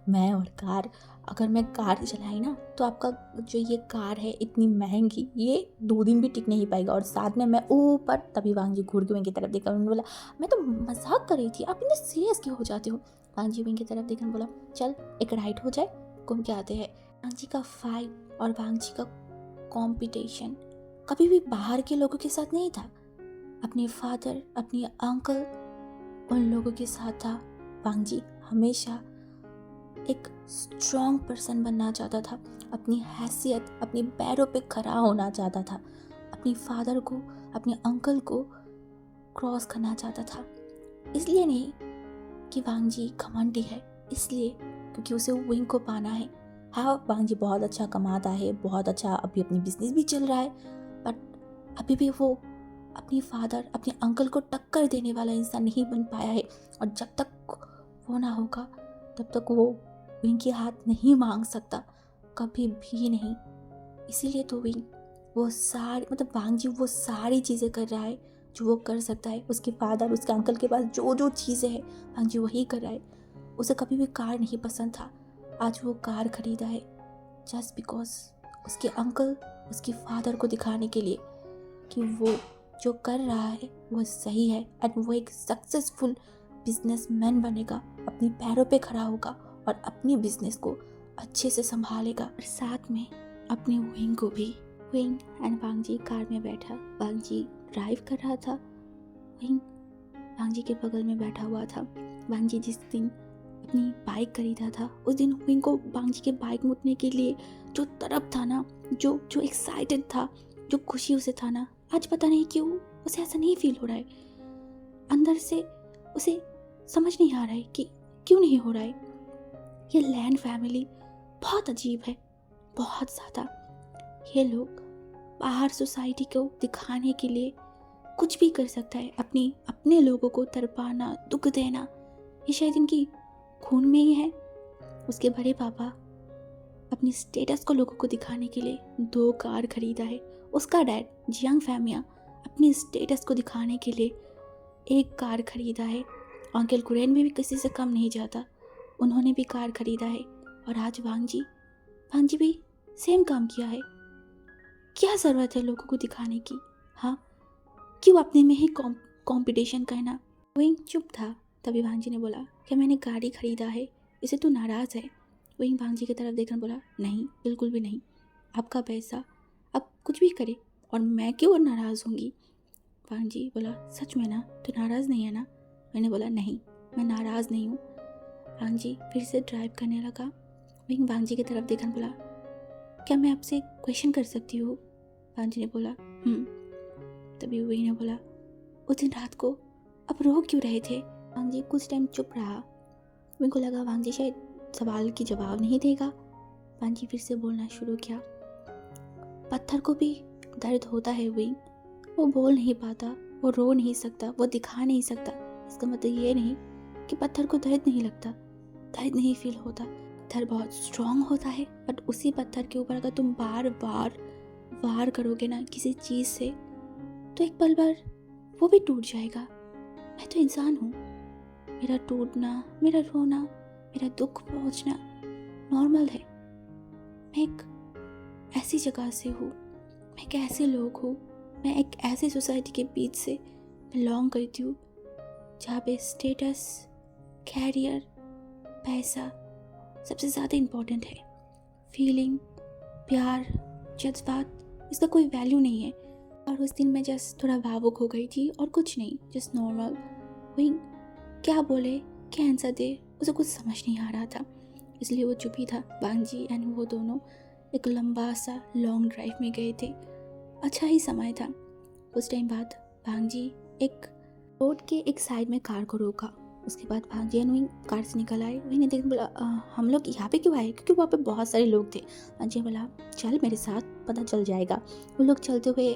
मैं और कार, अगर मैं कार चलाई ना तो आपका जो ये कार है इतनी महंगी, ये 2 दिन भी टिक नहीं पाएगा और साथ में मैं ऊपर। तभी वांग जी घूर के विंग की तरफ देखा, उन्होंने बोला, मैं तो मजाक कर रही थी, आप इतने सीरियस क्यों हो जाते हो? वांग जी विंग की तरफ देखकर बोला, चल एक राइड हो जाए, घूम के आते हैं। वांग जी का फाइट और वांग जी का कॉम्पिटिशन कभी भी बाहर के लोगों के साथ नहीं था, अपने फादर, अपने अंकल, उन लोगों के साथ था। वांग जी हमेशा एक स्ट्रॉन्ग पर्सन बनना चाहता था, अपनी हैसियत, अपने पैरों पे खड़ा होना चाहता था, अपने फादर को, अपने अंकल को क्रॉस करना चाहता था। इसलिए नहीं कि वांग जी घमंडी है, इसलिए क्योंकि उसे विंग को पाना है। हाँ, वांग जी बहुत अच्छा कमाता है, बहुत अच्छा अभी अपनी बिजनेस भी चल रहा है, बट अभी भी वो अपनी फादर, अपने अंकल को टक्कर देने वाला इंसान नहीं बन पाया है। और जब तक वो ना होगा तब तक वो विंग की हाथ नहीं मांग सकता, कभी भी नहीं। इसीलिए तो विंग वो सारी वांग जी वो सारी चीज़ें कर रहा है जो वो कर सकता है। उसके फादर, उसके अंकल के पास जो जो चीज़ें हैं वांग जी वही कर रहा है। उसे कभी भी कार नहीं पसंद था, आज वो कार खरीदा है जस्ट बिकॉज उसके अंकल, उसके फादर को दिखाने के लिए कि वो जो कर रहा है वो सही है एंड वो एक सक्सेसफुल बिजनेसमैन बनेगा, अपने पैरों पे खड़ा होगा और अपनी बिजनेस को अच्छे से संभालेगा। और साथ में अपने विंग को भी। Wing and Wang ji car में बैठा, वांग जी ड्राइव कर रहा था, विंग वांग जी के बगल में बैठा हुआ था। वांग जी जिस दिन अपनी बाइक खरीदा था उस दिन विंग को वांग जी के बाइक में उठने के लिए जो तड़प था ना, जो एक्साइटेड था, जो खुशी उसे था ना, आज पता नहीं क्यों उसे ऐसा नहीं फील हो रहा है। अंदर से उसे समझ नहीं आ रहा है कि क्यों नहीं हो रहा है। ये लैंड फैमिली बहुत अजीब है, बहुत ज़्यादा। ये लोग बाहर सोसाइटी को दिखाने के लिए कुछ भी कर सकता है, अपने लोगों को तड़पाना, दुख देना, ये शायद इनकी खून में ही है। उसके बड़े पापा अपनी स्टेटस को लोगों को दिखाने के लिए 2 कार खरीदा है। उसका डैड जियांग फैमिया अपनी स्टेटस को दिखाने के लिए 1 कार खरीदा है। अंकल कुरेन भी किसी से कम नहीं जाता, उन्होंने भी कार खरीदा है। और आज वांग जी भी सेम काम किया है। क्या ज़रूरत है लोगों को दिखाने की? हाँ, क्यों अपने में ही कंपटीशन करना? विंग चुप था। तभी वांग जी ने बोला, क्या मैंने गाड़ी खरीदा है, इसे तू नाराज़ है? विंग वांग जी की तरफ देखकर बोला, नहीं, बिल्कुल भी नहीं, आपका पैसा, आप कुछ भी करे और मैं क्यों नाराज़ होंगी? वांग जी बोला, सच में ना, तो नाराज़ नहीं है ना? मैंने बोला, नहीं, मैं नाराज़ नहीं हूँ। वांग जी फिर से ड्राइव करने लगा। विंग वांग जी की तरफ देखकर बोला, क्या मैं आपसे क्वेश्चन कर सकती हूँ? वांग जी ने बोला, तभी विंग ने बोला, उस दिन रात को आप रो क्यों रहे थे? वांग जी कुछ टाइम चुप रहा। विंग को लगा वांग जी शायद सवाल की जवाब नहीं देगा। वांग जी फिर से बोलना शुरू किया, पत्थर को भी दर्द होता है विंग, वो बोल नहीं पाता, वो रो नहीं सकता, वो दिखा नहीं सकता। इसका मतलब ये नहीं कि पत्थर को दर्द नहीं लगता, दर्द नहीं फील होता। पत्थर बहुत स्ट्रांग होता है, बट उसी पत्थर के ऊपर अगर तुम बार बार वार करोगे ना किसी चीज़ से, तो एक पल भर वो भी टूट जाएगा। मैं तो इंसान हूँ, मेरा टूटना, मेरा रोना, मेरा दुख पहुँचना नॉर्मल है। मैं एक ऐसी जगह से हूँ, मैं एक ऐसे लोग हूँ, मैं एक ऐसी सोसाइटी के बीच से बिलोंग करती हूँ जहाँ पे स्टेटस, कैरियर, पैसा सबसे ज़्यादा इम्पोर्टेंट है। फीलिंग, प्यार, जज्बात, इसका कोई वैल्यू नहीं है। और उस दिन मैं जस्ट थोड़ा भावुक हो गई थी और कुछ नहीं, जस्ट नॉर्मल। विंग क्या बोले, क्या आंसर दे, उसे कुछ समझ नहीं आ रहा था, इसलिए वो चुप ही था। वांग जी एंड वो दोनों एक लंबा सा लॉन्ग ड्राइव में गए थे। अच्छा ही समय था। कुछ टाइम बाद भांग जी एक रोड के एक साइड में कार को रोका। उसके बाद भांग जी अनुई कार से निकल आए। वही ने देख बोला हम लोग यहाँ पे क्यों आए, क्योंकि वहाँ पे बहुत सारे लोग थे। भांग जी बोला चल मेरे साथ, पता चल जाएगा। वो लोग चलते हुए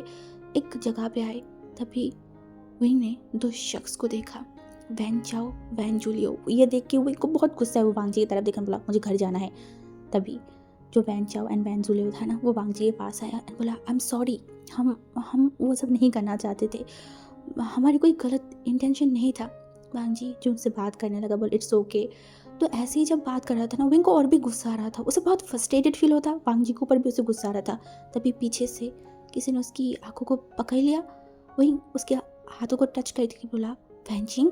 एक जगह पे आए। तभी वही ने दो शख्स को देखा, वैन चाओ वैन जूलियो। ये देख के वो बहुत गुस्सा है। वो वांग जी की तरफ देखकर बोला मुझे घर जाना है। तभी जो वैन चाओ एंड वैन जूलियो था ना, वो वांग जी के पास आया एंड बोला आई एम सॉरी, हम वो सब नहीं करना चाहते थे, हमारी कोई गलत इंटेंशन नहीं था। वांग जी जो उनसे बात करने लगा, बोल इट्स ओके। तो ऐसे ही जब बात कर रहा था ना, विंग को और भी गुस्सा आ रहा था। उसे बहुत फ्रस्ट्रेटेड फील होता, वांग जी के ऊपर भी उसे गुस्सा आ रहा था। तभी पीछे से किसी ने उसकी आंखों को पकड़ लिया। वहीं उसके हाथों को टच करके बोला वैंचिंग।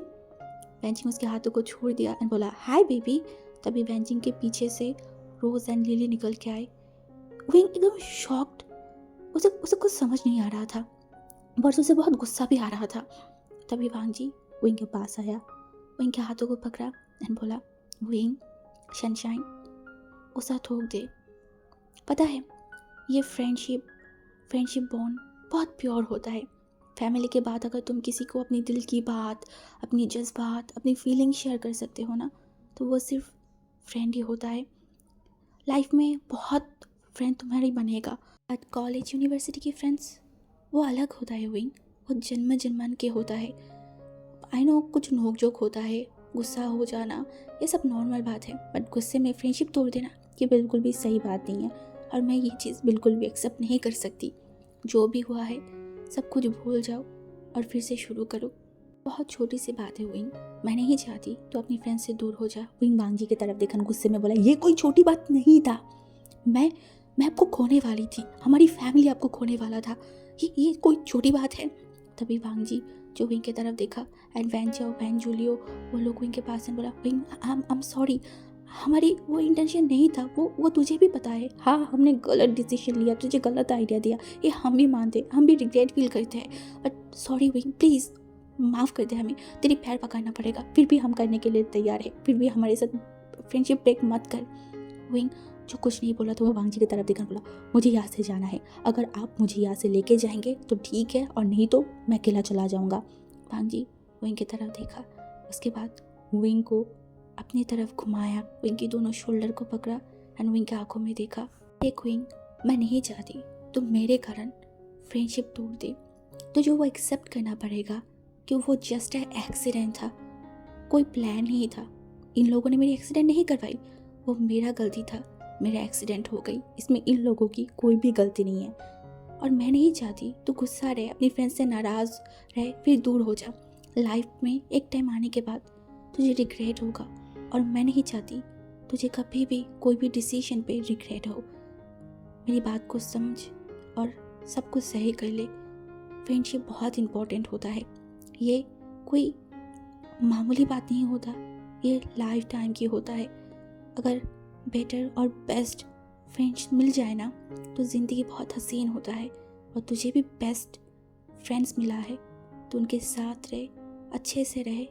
वैंचिंग उसके हाथों को छोड़ दिया एंड बोला हाय बेबी। तभी वैंचिंग के पीछे से रोज एंड लिली निकल के आए। विंग एकदम शॉक्ड, उसे उसे कुछ समझ नहीं आ रहा था, पर उसे बहुत गुस्सा भी आ रहा था। तभी वांग जी विंग के पास आया, विंग के हाथों को पकड़ा एंड बोला विंग सनशाइन उसे थोक दे। पता है ये फ्रेंडशिप बॉन्ड बहुत प्योर होता है। फैमिली के बाद अगर तुम किसी को अपनी दिल की बात, अपनी जज्बात, अपनी फीलिंग शेयर कर सकते हो ना, तो वो सिर्फ फ्रेंड ही होता है। लाइफ में बहुत फ्रेंड तुम्हारी बनेगा, बट कॉलेज यूनिवर्सिटी के फ्रेंड्स वो अलग होता है विंग, वो जन्म जन्मान के होता है। आई नो कुछ नोक जोक होता है, गुस्सा हो जाना, ये सब नॉर्मल बात है, बट गुस्से में फ्रेंडशिप तोड़ देना ये बिल्कुल भी सही बात नहीं है। और मैं ये चीज़ बिल्कुल भी एक्सेप्ट नहीं कर सकती। जो भी हुआ है सब कुछ भूल जाओ और फिर से शुरू करो। बहुत छोटी सी बात है विंग, मैं नहीं चाहती तो अपनी फ्रेंड से दूर हो जा। विंग वांग जी की तरफ देखा, गुस्से में बोला ये कोई छोटी बात नहीं था, मैं आपको खोने वाली थी, हमारी फैमिली आपको खोने वाला था, ये कोई छोटी बात है। तभी वांग जी जो विंग की तरफ देखा एंड वैन चाओ वैन जूलियो वो लोग विंग के पास में बोला विंग आई एम सॉरी, हमारी वो इंटेंशन नहीं था, वो तुझे भी पता है। हाँ हमने गलत डिसीजन लिया, तुझे गलत आइडिया दिया, ये हम भी मानते, हम भी रिग्रेट फील करते हैं, बट सॉरी विंग प्लीज़ माफ़ कर दे हमें, तेरी पैर पकड़ना पड़ेगा, फिर भी हम करने के लिए तैयार है, फिर भी हमारे साथ फ्रेंडशिप ब्रेक मत कर। विंग जो कुछ नहीं बोला तो वो वांग जी की तरफ देखकर बोला मुझे यहाँ से जाना है, अगर आप मुझे यहाँ से लेके जाएंगे तो ठीक है, और नहीं तो मैं अकेला चला जाऊँगा। वांग जी विंग की तरफ देखा, उसके बाद विंग को अपनी तरफ घुमाया, विंग की दोनों शोल्डर को पकड़ा एंड विंग की आंखों में देखा। देख विंग, मैं नहीं चाहती तुम मेरे कारण फ्रेंडशिप तोड़ दे, तो जो वो एक्सेप्ट करना पड़ेगा कि वो जस्ट एक्सीडेंट था, कोई प्लान नहीं था। इन लोगों ने मेरी एक्सीडेंट नहीं करवाई, वो मेरा गलती था, मेरा एक्सीडेंट हो गई, इसमें इन लोगों की कोई भी गलती नहीं है। और मैं नहीं चाहती तू गुस्सा रहे, अपनी फ्रेंड से नाराज़ रहे, फिर दूर हो जा। लाइफ में एक टाइम आने के बाद तुझे रिग्रेट होगा, और मैं नहीं चाहती तुझे कभी भी कोई भी डिसीजन पे रिग्रेट हो। मेरी बात को समझ और सब कुछ सही कर ले। फ्रेंडशिप बहुत इम्पोर्टेंट होता है, ये कोई मामूली बात नहीं होता, ये लाइफ टाइम की होता है। अगर बेटर और बेस्ट फ्रेंड्स मिल जाए ना तो ज़िंदगी बहुत हसीन होता है, और तुझे भी बेस्ट फ्रेंड्स मिला है तो उनके साथ रहे, अच्छे से रहे,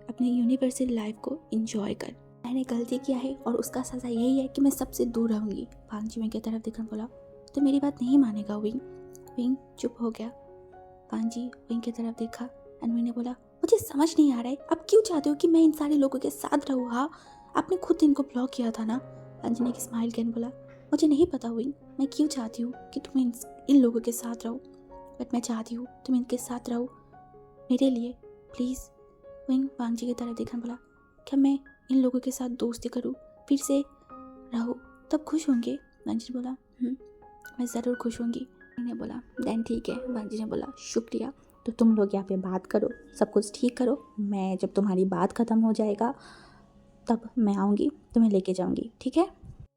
अपनी यूनिवर्सल लाइफ को एंजॉय कर। मैंने गलती किया है और उसका सज़ा यही है कि मैं सबसे दूर रहूँगी। वांग जी विंग की तरफ देखकर बोला तो मेरी बात नहीं मानेगा विंग। विंग चुप हो गया। वांग जी विंग की तरफ देखा एंड विंग ने बोला मुझे समझ नहीं आ रहा है, अब क्यों चाहते हो कि मैं इन सारे लोगों के साथ रहूँ? हाँ आपने खुद इनको ब्लॉक किया था ना। वांग जी ने एक स्माइल किया बोला मुझे नहीं पता विंग, मैं क्यों चाहती हूँ कि तुम इन लोगों के साथ रहो, बट मैं चाहती हूँ तुम इनके साथ रहो मेरे लिए प्लीज़। विंग वांग जी की तरफ देखकर बोला क्या मैं इन लोगों के साथ दोस्ती करूँ, फिर से रहो, तब खुश होंगे? वांग जी ने बोला मैं ज़रूर खुश होंगी। ने बोला देन ठीक है। वांग जी ने बोला शुक्रिया, तो तुम लोग यहाँ पे बात करो, सब कुछ ठीक करो, मैं जब तुम्हारी बात ख़त्म हो जाएगा तब मैं आऊँगी, तुम्हें लेके जाऊँगी, ठीक है?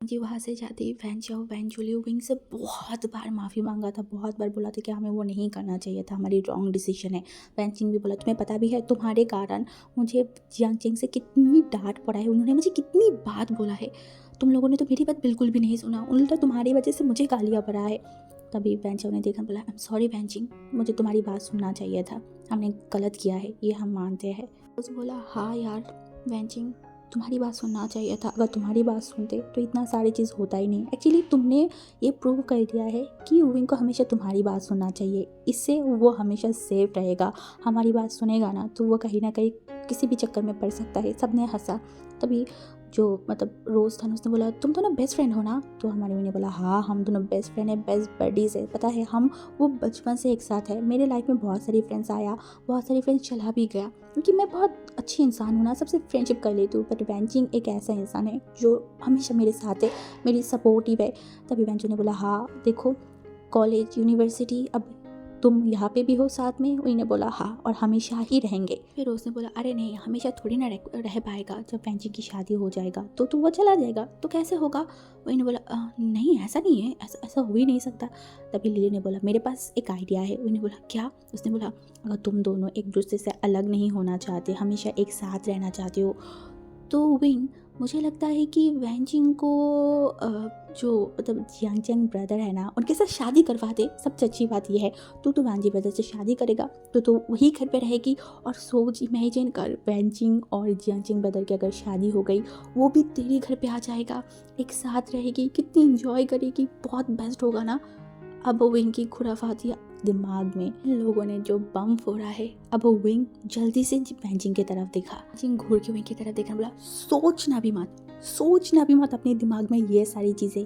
जी वहाँ से जाती वैन चाओ वैन जूलियो विंग से बहुत बार माफ़ी मांगा था, बहुत बार बोला था कि हमें वो नहीं करना चाहिए था, हमारी रॉन्ग डिसीजन है। वैन चिंग भी बोला तुम्हें पता भी है तुम्हारे कारण मुझे जियांग चिंग से कितनी डांट पड़ा है, उन्होंने मुझे कितनी बात बोला है, तुम लोगों ने तो मेरी बात बिल्कुल भी नहीं सुना, उल्टा तुम्हारी वजह से मुझे गालियाँ पड़ा है। तभी वैन चाओ ने देखा, बोला आई एम सॉरी वैन चिंग, मुझे तुम्हारी बात सुनना चाहिए था, हमने गलत किया है, ये हम मानते हैं। उस बोला हाँ यार वैन चिंग तुम्हारी बात सुनना चाहिए था। अगर तुम्हारी बात सुनते तो इतना सारी चीज़ होता ही नहीं। एक्चुअली तुमने ये प्रूव कर दिया है कि विंग को हमेशा तुम्हारी बात सुनना चाहिए। इससे वो हमेशा सेफ रहेगा। हमारी बात सुनेगा ना तो वो कहीं ना कहीं किसी भी चक्कर में पड़ सकता है। सबने हंसा। तभी जो मतलब रोज़ था उसने बोला तुम तो ना बेस्ट फ्रेंड हो ना। तो हमारी विंग ने बोला हाँ हम दोनों बेस्ट फ्रेंड है, बेस्ट बडीज़ है। पता है हम वो बचपन से एक साथ है। मेरे लाइफ में बहुत सारी फ्रेंड्स आया, बहुत सारी फ्रेंड्स चला भी गया, क्योंकि मैं बहुत अच्छी इंसान हूँ ना, सबसे फ्रेंडशिप कर लेती हूँ। बट वेंचिंग एक ऐसा इंसान है जो हमेशा मेरे साथ है, मेरी सपोर्टिव है। तभी वेंचू ने बोला हाँ देखो कॉलेज यूनिवर्सिटी अब तुम यहाँ पे भी हो साथ में। उन्होंने बोला हाँ और हमेशा ही रहेंगे। फिर उसने बोला अरे नहीं हमेशा थोड़ी ना रह पाएगा। जब वेंचिंग की शादी हो जाएगा तो वो चला जाएगा तो कैसे होगा। उन्होंने बोला नहीं ऐसा नहीं है, ऐसा हो ही नहीं सकता। तभी लिली ने बोला मेरे पास एक आइडिया है। उन्होंने बोला क्या। उसने बोला अगर तुम दोनों एक दूसरे से अलग नहीं होना चाहते, हमेशा एक साथ रहना चाहते हो, तो विंग मुझे लगता है कि वैनजिंग को जो मतलब जियांगचैंग ब्रदर है ना उनके साथ शादी करवा दे। सबसे अच्छी बात यह है तो वांजी ब्रदर से शादी करेगा तो वही घर पे रहेगी। और सोच इमेजिन कर वैनजिंग और जियांगचैंग ब्रदर की अगर शादी हो गई, वो भी तेरे घर पे आ जाएगा, एक साथ रहेगी, कितनी इंजॉय करेगी, बहुत बेस्ट होगा ना। अब विंग की खुराफाती दिमाग में लोगों ने जो बम फोड़ा है। अब विंग जल्दी से वैनजिंग की तरफ देखा। जिंग घूर के विंग की तरफ देखा, बोला सोचना भी मत अपने दिमाग में ये सारी चीज़ें।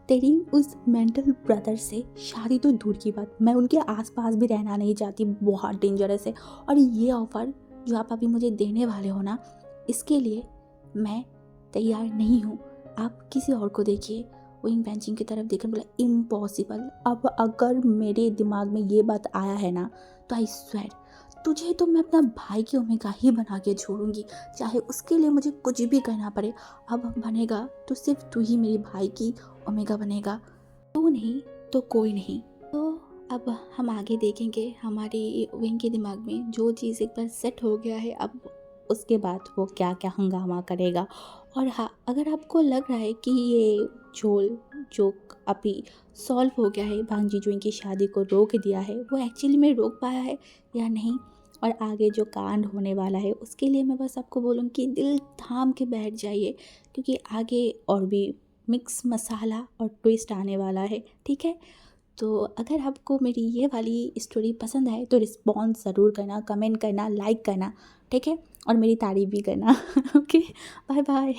तेरी उस मेंटल ब्रदर से शादी तो दूर की बात, मैं उनके आसपास भी रहना नहीं चाहती, बहुत डेंजरस है। और ये ऑफर जो आप अभी मुझे देने वाले हो ना, इसके लिए मैं तैयार नहीं हूँ। आप किसी और को देखिए। विंग बेंचिंग की तरफ देखकर बोला इम्पॉसिबल। अब अगर मेरे दिमाग में ये बात आया है ना तो आई स्वेर तुझे तो मैं अपना भाई की ओमेगा ही बना के छोड़ूंगी, चाहे उसके लिए मुझे कुछ भी करना पड़े। अब बनेगा तो सिर्फ तू ही मेरी भाई की ओमेगा बनेगा, तू नहीं तो कोई नहीं। तो अब हम आगे देखेंगे हमारी विंग के दिमाग में जो चीज़ एक बार सेट हो गया है, अब उसके बाद वो क्या क्या हंगामा करेगा। और हाँ अगर आपको लग रहा है कि ये झोल जो अभी सॉल्व हो गया है, भांग जीजू की शादी को रोक दिया है, वो एक्चुअली में रोक पाया है या नहीं, और आगे जो कांड होने वाला है उसके लिए मैं बस आपको बोलूँ कि दिल थाम के बैठ जाइए, क्योंकि आगे और भी मिक्स मसाला और ट्विस्ट आने वाला है। ठीक है, तो अगर आपको मेरी ये वाली स्टोरी पसंद आए तो रिस्पॉन्स ज़रूर करना, कमेंट करना, लाइक करना, ठीक है, और मेरी तारीफ़ भी करना। Okay, bye bye.